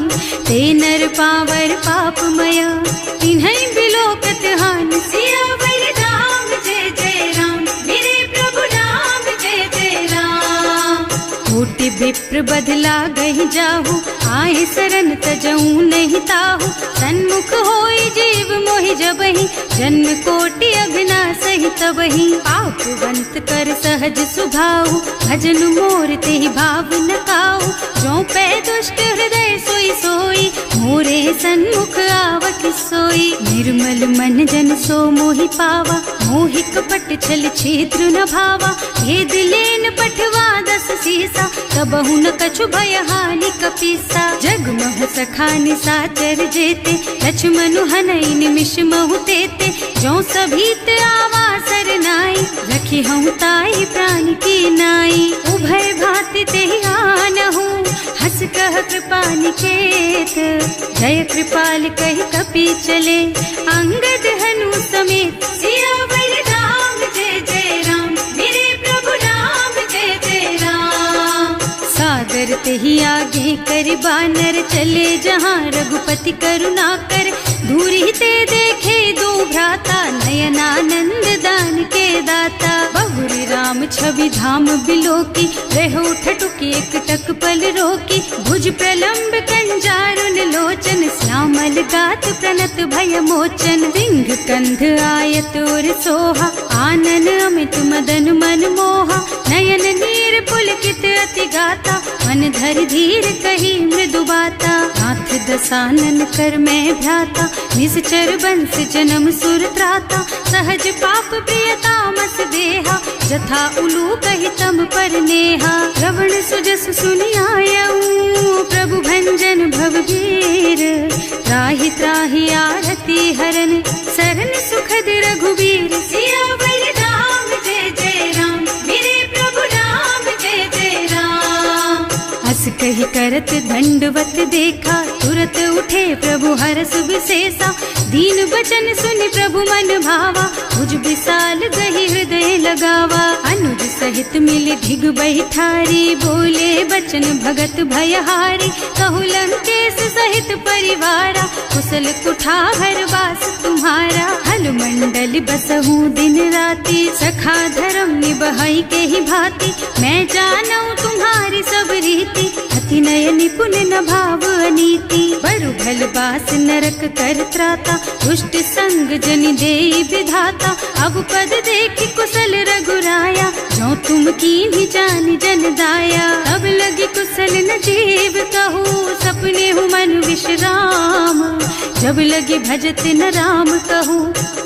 ते नर पावर पापमया तिन्है बिलोकत हानि सियावर राम जय जय राम मेरे प्रभु राम जय जय राम। कोटि विप्र बदला गहि जाहु आए शरण तजऊ नहीं ताहु सन्मुख होई जीव मोहि जबहि जन्म कोटि अघना सही तबहि पापवंत कर सहज सुभाऊ भजन मोर तेहि भाव न काऊ जो पै दुष्ट हृदय सोई सोई मोरे सन्मुख आवत सोई निर्मल मन जन सो मोहि पावा मोहि कपट छल छिद्र न भावा भेद लेन पठवा दस सीसा कबहु न कछु भय हानि कपीसा जग मह सखा निसाचर जेते लक्ष्मण हनई निमिष महु तेते जो सभीत आवा सरनाई रखी हूँ ताई प्राण की नाई उभय भांति तेहि आनहु हस कह कृपा निकेत जय कृपाल कहि कपि चले अंगद हनु समेत सियावर राम जय जय राम मेरे प्रभु राम जय जय राम। सादर तेहि आगे कर बानर चले जहाँ रघुपति करुणा कर दूरी ते देखे दो भ्राता नयनानंद दान के दाता बहुरी राम छवि धाम बिलोकी रहो ठटुकी एक टक पल रोकी भुज प्रलंब कंजारुन लोचन श्यामल गात प्रणत भय मोचन सिंह कंध आयत और सोहा आनन अमित मदन मन मोहा नयन नीर पुलकित अति गाता मन धर धीर कही मृदु बाता नाथ दसानन कर मैं भ्राता निश्चर बंस जन्म सुर त्राता सहज पाप प्रियतामस देहा जथा उलू कहि तम पर नेहा श्रवण सुजस सुनि आयऊ प्रभु भंजन भवगीर त्राहि त्राहि आरती हरन सरन सुखद रघुबीर सियावर राम जय जय राम मेरे प्रभु राम जय जय राम। हस कहि करत दंडवत देखा तुरत उठे प्रभु हरस विशेषा दीन बचन सुनि प्रभु मन भावा भुज विशाल गहि हृदय लगावा अनुज सहित मिल ढिग बैठारी बोले बचन भगत भयहारी कहु लंकेश सहित परिवारा कुशल कुठार वास तुम्हारा हल मंडल बसहु दिन राति सखा धर्म निबहई के ही भांति मैं जानऊ तुम्हारी सब रीति अति नय निपुण न भाव अनीति बरु भल बास नरक कर त्राता दुष्ट संग जनि देई विधाता अब पद देखि कुशल रघुराया जो तुम कीन्ही जान जन दाया अब लगी कुशल न जीव कहू सपने हूँ मन विश्राम जब लगी भजत न राम कहू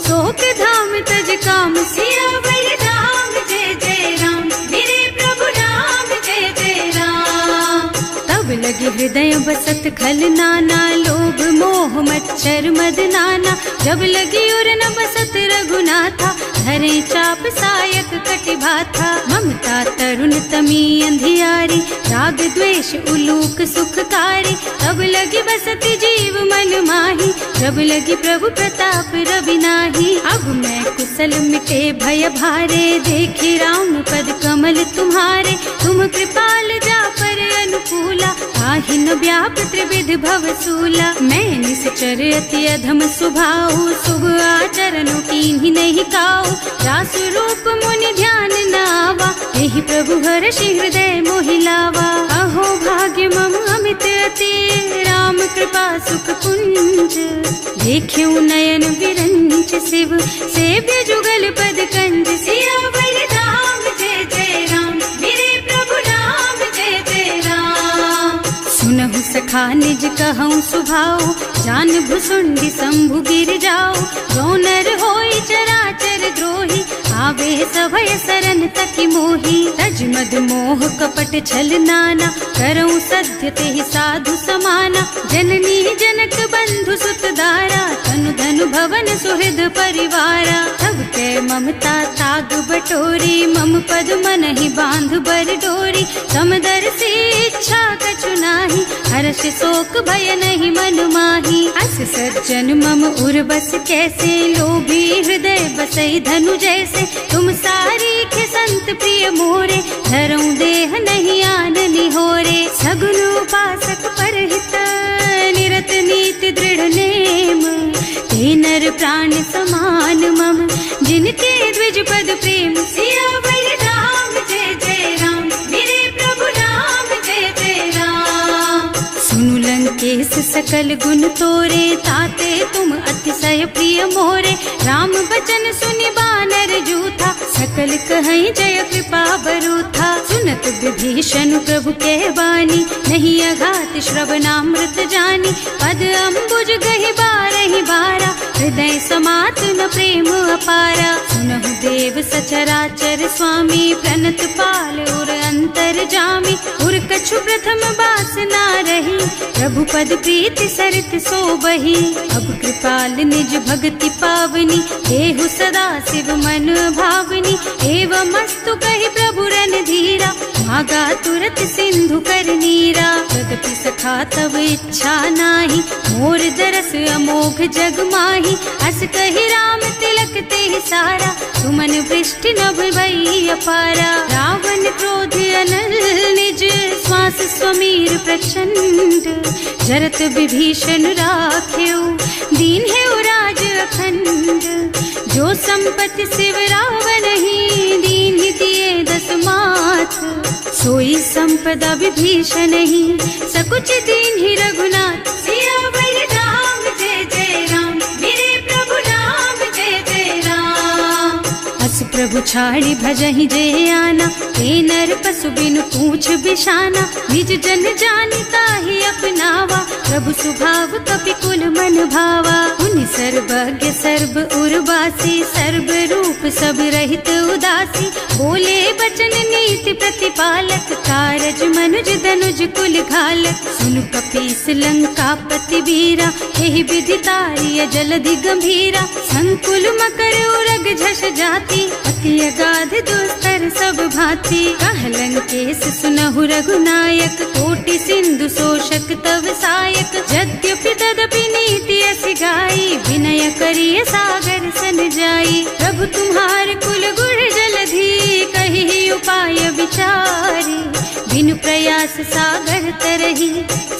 शोक धाम तज काम सियावर राम जय जय राम मेरे प्रभु राम जय जय राम। तब लगे हृदय बसत खल नाना लोभ मोह मच्छर मद नाना जब लगी उर न बसत रघुनाथा धरे चाप सायक कटि भाथा ममता तरुण तमी अंधियारी राग द्वेष उलूक सुखकारी तब लगी बसती जीव मन माही जब लगी प्रभु प्रताप रवि नाही अब मैं कुशल मिटे भय भारे देखी राम पद कमल तुम्हारे तुम कृपाल जा पर अनुकूला आहि जाहि न व्याप त्रिविध भव सूला। मैं निश्चर अति अधम स्वभाव, शुभ आचरणों कीन्ही नहीं काऊ। रास रूप मुनि ध्यान न आवा, यही प्रभु हर्षि हृदय मोहि लावा। अहो भाग्य मम अमित अति, राम कृपा सुख पुंज। देख्यऊ नयन विरंच शिव, सेव्य जुगल पद कंज। सियावर धाम जय जय राम, मेरे प्रभु राम जय जय राम। सुनहु सखा निज कहऊँ सुभाऊ, जान भुसुंडी शंभु गिर जाओ। जो नर होई चराचर द्रोही, आवे सभय सरन तकी मोही। तज मद मोह कपट छल नाना, करऊँ सत्य तेहि साधु समाना। जननी जनक बंधु सुत दारा, तनु धनु भवन सुहृद परिवारा। तब कै ममता ताग बटोरी, मम पद मनहि बांध बर डोरी। समदर्शी इच्छा कछु नाही, हर्ष शोक भय नहीं मन माही। अस सज्जन मम उर बस कैसे, लोभी हृदय बसई धनु जैसे। तुम सारीख्य संत प्रिय मोरे, धरऊँ देह नहीं आन निहोरे। सगुन उपासक परहित, निरत नीति दृढ़ नेम। ते नर प्राण समान मम, जिनके द्विज पद प्रेम। सियावर राम जय जय राम, मेरे प्रभु राम जय जय राम। सुनु लंकेश सकल गुण तोरे, ताते तुम अतिशय प्रिय मोरे। राम बचन सुनि बानर जूथा, सकल कहई जय कृपा बरूथा। सुनत विभीषण प्रभु कह बानी, नहीं अघात श्रवणामृत जानी। पद अम्बुज गहि बारहि बारा, हृदय समात न प्रेम अपारा। सुनहु देव सचराचर स्वामी, प्रणत पाल उर अंतर जामी। उर कछु प्रथम बासना रही, प्रभु पद प्रीति सरित सोबही। अब कृपाल निज भक्ति पावनी, देहु सदा शिव मन भावनी। एवं मस्तु कहि प्रभु रन धीरा, मागा तुरत सिंधु कर नीरा। तदपि सखा तब इच्छा नाही, मोर दरस अमोघ जग माही। अस कहि राम तिलक तेहि सारा, सुमन वृष्टि नभ भई अपारा। रावण क्रोध अनल निज, श्वास स्वमीर प्रचंड। जरत विभीषण राख्यो, दीन है राज अखंड। जो संपत्ति शिव रावण ही, दीन ही दिए दस माथ। सोई संपदा विभीषण ही, सकुच दीन ही रघुनाथ। सियावर राम जय जय राम, मेरे प्रभु राम जय जय राम। अस प्रभु छाड़ी भजहि जय आना, ते नर पशु बिनु पूछ बिशाना। निज जन जानि ताहि अपनावा, प्रभु स्वभाव कपिकुल मन भावा। उनि सर्वज्ञ सर्व उर्वासी, सर्व रूप सब रहित उदासी। बोले बचन नीति प्रतिपालक, कारज मनुज धनुज कुल घालक। सुनु कपीस लंकापति वीरा, यही विधि तारिय जलधि गंभीरा। संकुल मकर उरग झष जाति, अति अगाध दुस्तर सब भांति। कह लंकेश सुनहु रघुनायक, कोटि सिंधु शोषक तव सायक। यद्यपि तदपि नीति अस गाई, विनय करिय सागर सन जाई। प्रभु तुम्हार कुल गुण जलधि, कहि उपाय विचारी। बिनु प्रयास सागर तरही,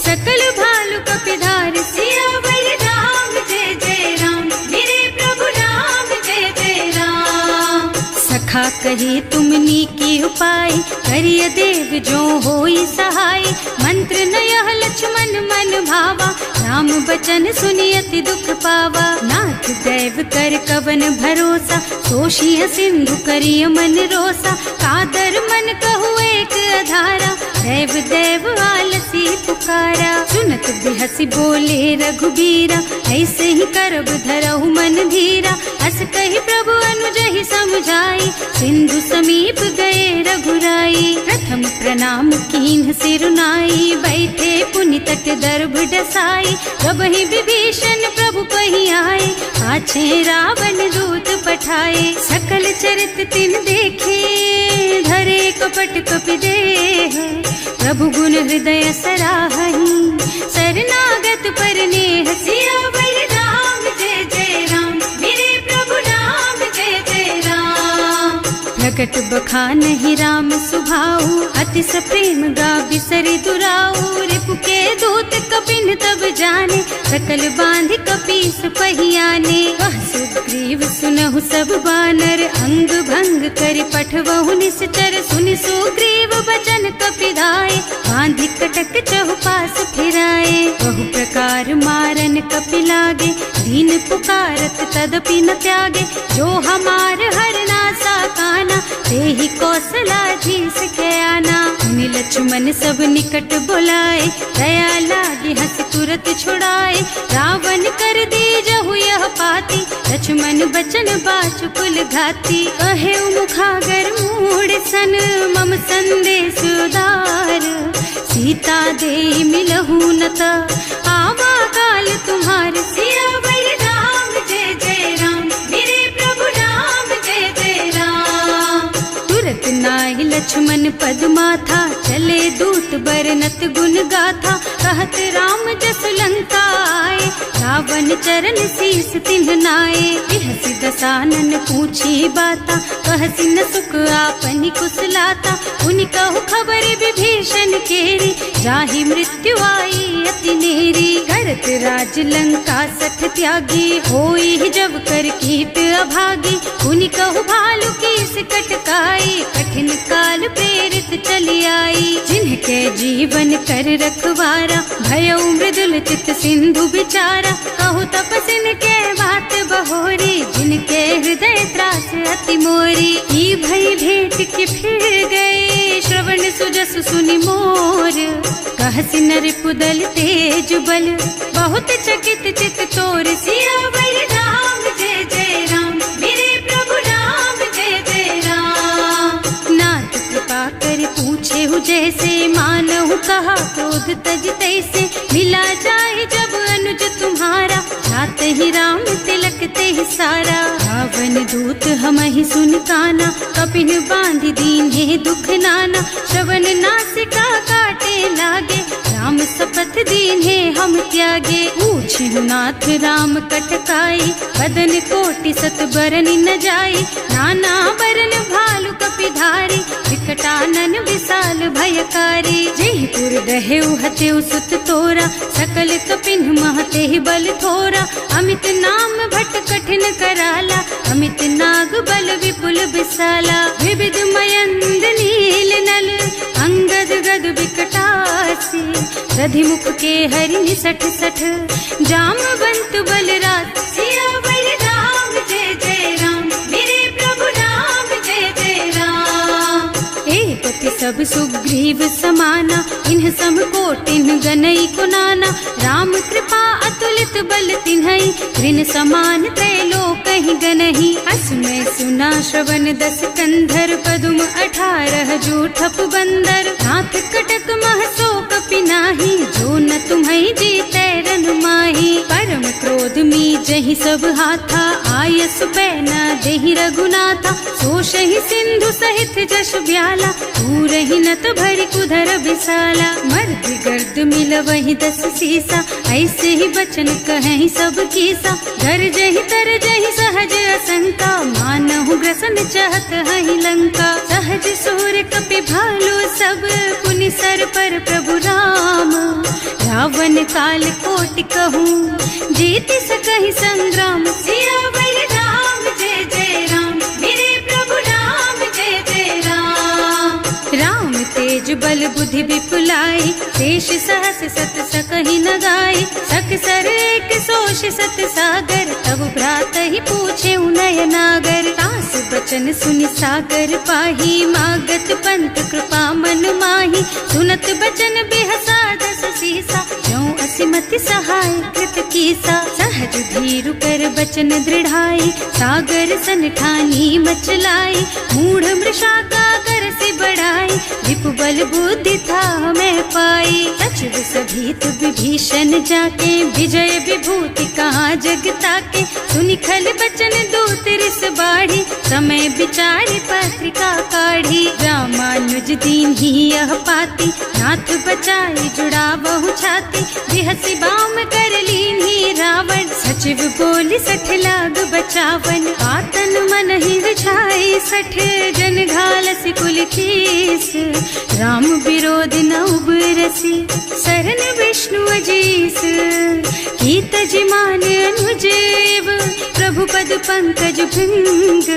सकल भालु कपिधार। सियावर राम जय जय राम, मेरे प्रभु राम जय जय राम। सखा कही तुमनी की उपाय, करिय देव जो होई सहाय। मंत्र न यह लक्ष्मण मन भावा, राम बचन सुनि अति दुख पावा। नाथ दैव कर कवन भरोसा, सोषिय सिंधु करिय मन रोसा। कादर मन कहु एक अधारा, दैव दैव आलसी पुकारा। सुनत बिहसी बोले रघुबीरा, ऐसे ही करब धरहु मन धीरा। अस कहि प्रभु अनुजहि समझाई, सिंधु समीप गए रघुराई। प्रथम प्रणाम कीन्ह सिरुनाई, बैठे पुनि तट दर्भ डसाई। कबहि विभीषण प्रभु पहि आए, पाछे रावण दूत पठाए। सकल चरित तिन देखे, धरे कपट कपि देह। प्रभु गुण हृदय सराहहि, शरणागत पर नेह। सियावर राम जय जय राम, मेरे प्रभु राम जय जय राम। प्रगट बखान ही राम सुभाऊ, अति सप्रेम गा बिसरि दुराऊ। रिपु के दूत कपिन तब जाने, सकल बांध कपीस पहियाने। वह सुग्रीव सुनहु सब बानर, अंग भंग कर पठवहु निश्चर। सुनि सुग्रीव बचन कपिधाय, बांधि कटक चहुपास फिराए। बहु प्रकार मारन कपि लागे, दीन पुकारत तदपि न त्यागे। जो हमार हरना सा काना, तेहि कौशलाधीश के आना। मुनि लक्ष्मण सब निकट बुलाए, दया लागे हंस तुरत छुड़ाए। रावण कर दीजहु यह पाती, लक्ष्मण बचन बाचु कुल घाती। कहे मुखागर मूढ़ सन, मम संदेश उदार। सीता दे मिलहु नता, आवा काल तुम्हार। सियावर राम जय जय राम, मेरे प्रभु राम जय जय राम। तुरत नाहि लक्ष्मण पद माथा, चले दूत बरनत गुण गाथा। कहत राम जसु लंका आए, रावण चरण शीस तिन्ह नाए। बिहसि दसानन पूछी बाता, कहसि न सुख आपनि कुशलाता। उनि कहु खबर विभीषण केरी, जाहि मृत्यु आई अति नेरी। करत राज लंका सठ त्यागी, होई जब कर कीट अभागी। उनि कहु भालु कीस कटकाई, कठिन काल प्रेरित चली आई। जिनके जीवन कर रखवारा, भयउ मृदुल चित सिंधु बिचारा। कहु तपसिन के बात बहोरी, जिनके हृदय त्रास अति मोरी। ई भई भेंट के फिर गए, श्रवण सुजस सुनि मोर। कहसि नरिपुदल तेज बल, बहुत चकित चित तोर। सियावर राम जय जय राम, मेरे प्रभु राम जय जय राम। नाथ कृपा कर पूछे हु जैसे, मानहु कहा क्रोध तज तैसे। मिला जाए जब अनुज तुम्हारा, जात ही राम तिलक ते सारा। रावण दूत हमहि सुन काना, कपिन बांधि दीन्हे दुख नाना। श्रवण नासिका काटे लागे, राम शपथ दीन्हे हम त्यागे। पूछिहु नाथ राम कटकाई, बदन कोटि सत बरन न जाई। नाना बरन भालु कपिधारी, विकटानन विशाल भयकारी। जयपुर दहेउ हतेउ सुत तोरा, सकल कपिन महते बल थोरा। अमित नाम भट कठिन कराला, अमित नाग बल विपुल विशाला। विविध मयंद नील नल, अंगद गद विकटासी। दधिमुख के हरि निसठ सठ, जामवंत बलराज। सियावर राम जय जय राम, मेरे प्रभु राम जय जय राम। एक पति सब सुग्रीव समाना, इन्ह सम कोटिन गनई को नाना। राम कृपा अतुलित बल तिन्हई, ऋण समान त्रैलोकहि गनहि। असमय सुना श्रवण दस कंधर, पदुम 18 जूठप बंदर। नाथ कटक महसो कपि नाही, जो न तुम्हई जीतै रन माही। परम क्रोध मी जहि सब हाथा, आयस पैना देहि रघुनाथा। सोषहि सिंधु सहित जश ब्याला, पूरहि नत भरि कुधर बिसाला। मर्द गर्द मिलवहि 10 सीसा, ऐसे ही बचन कहें सब कीसा। घर जहि तर जहि सहज असंका, मानहु ग्रसन चाहत हहि लंका। सहज सूर कपि भालु सब, पुनि सर पर प्रभु राम। रावण काल कोटि कहूँ, जीत सकहि संग्राम। सियावर राम जय जय राम, मेरे प्रभु राम जय जय राम। राम तेज बल बुद्धि विपुलाई, शेष सहस सत सकहि न गाई। सक सर एक सोष सत सागर, तब भ्रात ही पूछे उनय नागर। तास बचन सुनि सागर पाही, मागत पंत कृपा मन माही। सुनत बचन बिहसा 10 सीसा, ज्यों असिमति सहाय कृत कीसा। सहज धीरु कर बचन दृढ़ाई, सागर सन ठानी मचलाई। मूढ़ मृषा का कर से बढ़ाई, विपु बल बुद्धि था मैं पाई। सचिव सभीत विभीषण जाके, विजय विभूति कहाँ जग ताके। सुनि खल बचन दूत रिस बाढ़ी, समय विचारी पत्रिका काढ़ी। रामानुज दीन ही यह पाती, नाथ बचाई जुड़ा बहु छाती। बिहसी बाम कर लीन्ही रावण। सचिव बोली 60 लाग बचावन, आतन मन ही रिझाई 60 जन घालसी कुल कीस। राम विरोध न उबरसी, शरण विष्णु अजीस। कीत जिमान अनुजेव, प्रभु पद पंकज भृंग।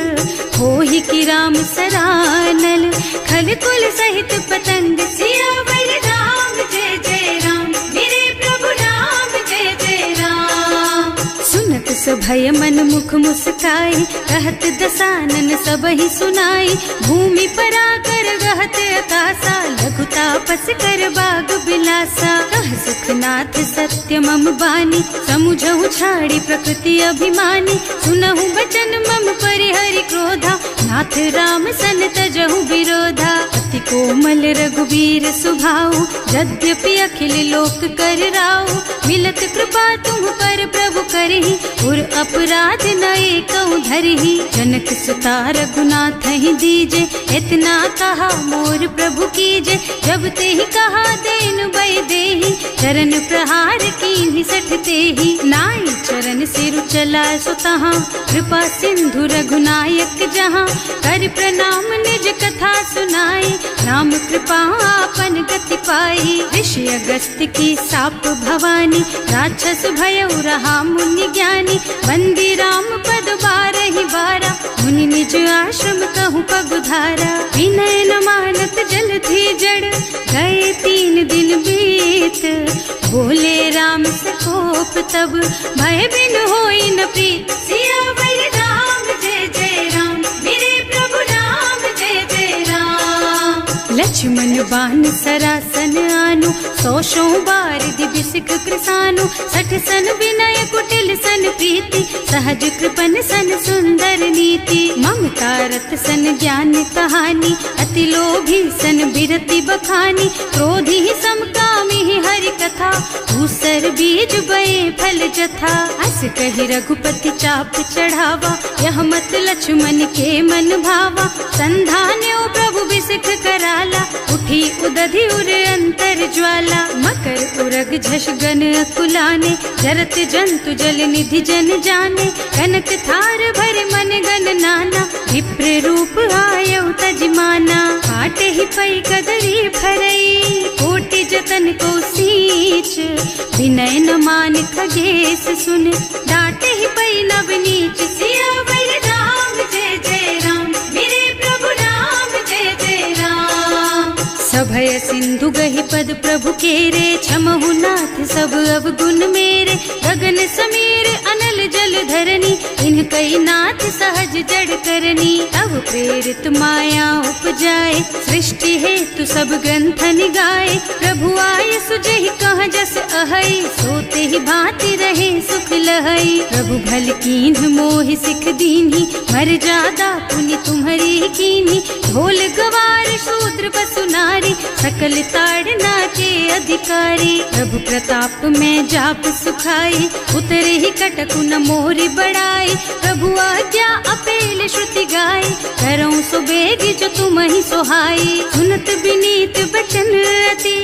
होहि की राम सरानल, खल कुल सहित पतंग। सियावर राम जय जय राम, मेरे प्रभु राम जय जय राम। सुनत सभय मन मुख मुस्काई, कहत दसानन सब ही सुनाई। भूमि पराकर गहत आकाशा, लघु तापस कर बाग बिलासा। कह सुखनाथ सत्य मम बानी, समुझहु छाड़ी प्रकृति अभिमानी। सुनहु बचन मम परिहरि क्रोधा, नाथ राम सन तजहु विरोधा। अति कोमल रघुबीर सुभाऊ, यद्यपि अखिल लोक कर राऊ। मिलत कृपा तुम पर प्रभु करहि, उर अपराध न एकउ धरहि। जनक सुता रघुनाथ ही दीजे, इतना कहा मोर प्रभु कीजे। जब ते ही कहा देन बय देहि, चरण प्रहार कीन्हि 60 तेहि। नाई चरण सिरु चला सुतहाँ, कृपा सिंधु रघुनायक जहाँ। कर प्रणाम निज कथा सुनाई, राम कृपा आपन गति पाई। ऋषि अगस्त्य की साप भवानी, राक्षस भयउ रहा मुनि ज्ञानी। बंदी राम पद 12 बारा, मुनि निज आश्रम कहूँ पगुधारा। विनय न मानत जल थी जड़, गए 3 दिन बीत। बोले राम सकोप तब, भय बिन होई न प्रीत। सियावर राम जय जय राम, मेरे प्रभु राम जय जय राम। लक्ष्मण बान सरासन आनु, 100 बार दिव्य सिख कृसानु। 60 सन विनय कुटिल सन प्रीति, सहज कृपन सन सुंदर नीति। ममता रत सन ज्ञान कहानी, अति लोभी सन बिरति बखानी। क्रोधी समकामी हरि कथा, दूसर बीज बये फल जथा। अस कहि रघुपति चाप चढ़ावा, यह मत लक्ष्मण के मन भावा। संधान्यो प्रभु बिसिख कराला, उठी उदधि उर अंतर ज्वाला। मकर उरग झष गन अकुलाने, जरत जंतु जल निधि जन जाने। कनक थार भर मन गन नाना, विप्र रूप आयउ तजमाना। काटे ही पै कदरी भरई, कोटि जतन को सींच। विनय न मान खगेश सुन, डांटे ही पै नव नीच। सियावर राम जय जय राम, मेरे प्रभु राम जय जय राम। सभय सिंधु गहि पद प्रभु केरे, क्षमहु नाथ सब अवगुण मेरे। गगन समीर अनल जल धरनी, इन कई नाथ सहज जड़ करनी। तब प्रेरित माया उपजाए, सृष्टि हेतु सब ग्रंथन गाए। प्रभु आय सुजहि कह जस अहै, सोते ही भांति रहे सुख लहै। प्रभु भल कीन्ह मोहि सिख दीन्ही, मर जादा पुनि तुम्हरी कीन्ही। ढोल गवार शूद्र पशु नारी, सकल ताड़ना के अधिकारी। प्रभु प्रताप में जाप सुखाई, उतरे ही कटकु न मोरि बड़ाई। प्रभु आज्ञा अपेल श्रुति गाय, करऊं सो बेग जो तुम ही सोहाई। सुनत विनीत बचन अति,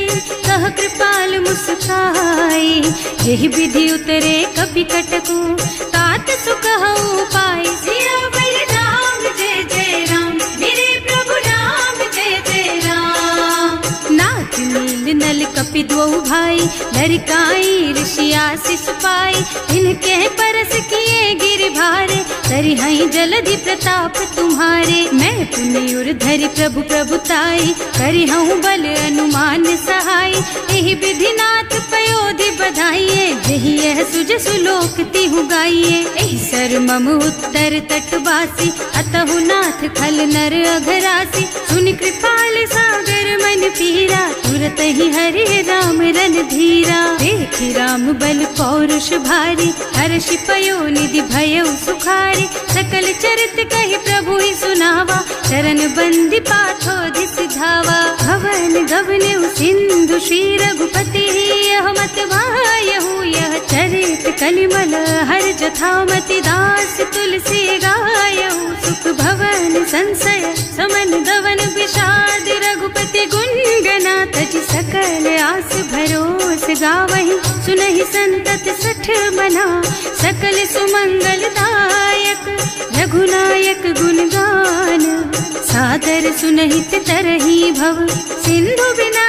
कह कृपाल मुस्काई। यही विधि उतरे कपि कटकु, तात सुकहु पाई। सियावर राम जय जय राम, मेरे प्रभु राम जय जय राम। नाथ नील नल कपि द्वौ भाई, लरिकाई ऋषि आशीष पाई। इनके परस किए गिर भारे, तरिहै जलधि प्रताप तुम्हारे। मैं पुनि उर धरि प्रभु प्रभुताई, करिहूँ बल अनुमान सहाय। एहि विधि नाथ पयोधि बधाइए, जहि यह सुज सुलोक तिहु गाइए। एहि सर मम उत्तर तटवासी, अतहु नाथ खल नर अघरासी। सुनि कृपाल सागर मन पीरा, तुरत ही हरि राम रन धीरा। देखि राम बल पौरुष भारी, हर्षि पयो निधि भयउ सुखारी। सकल चरित कहि प्रभु ही सुनावा, चरण बंदी पाथो सिधावा। भवन गगन सिंधु श्री रघुपति, यह मत वायहु यह चरित कलिमल हर जथामति। दास तुलसी गायहु, सुख भवन संशय समन गवन विषाद। रघुपति गुण गना तज सकल आस भरोस गावहि सुनहि संतत सठ मना सकल सुमंगल दायक रघुनायक गुणगान सादर सुनहित तरहि भव सिंधु बिना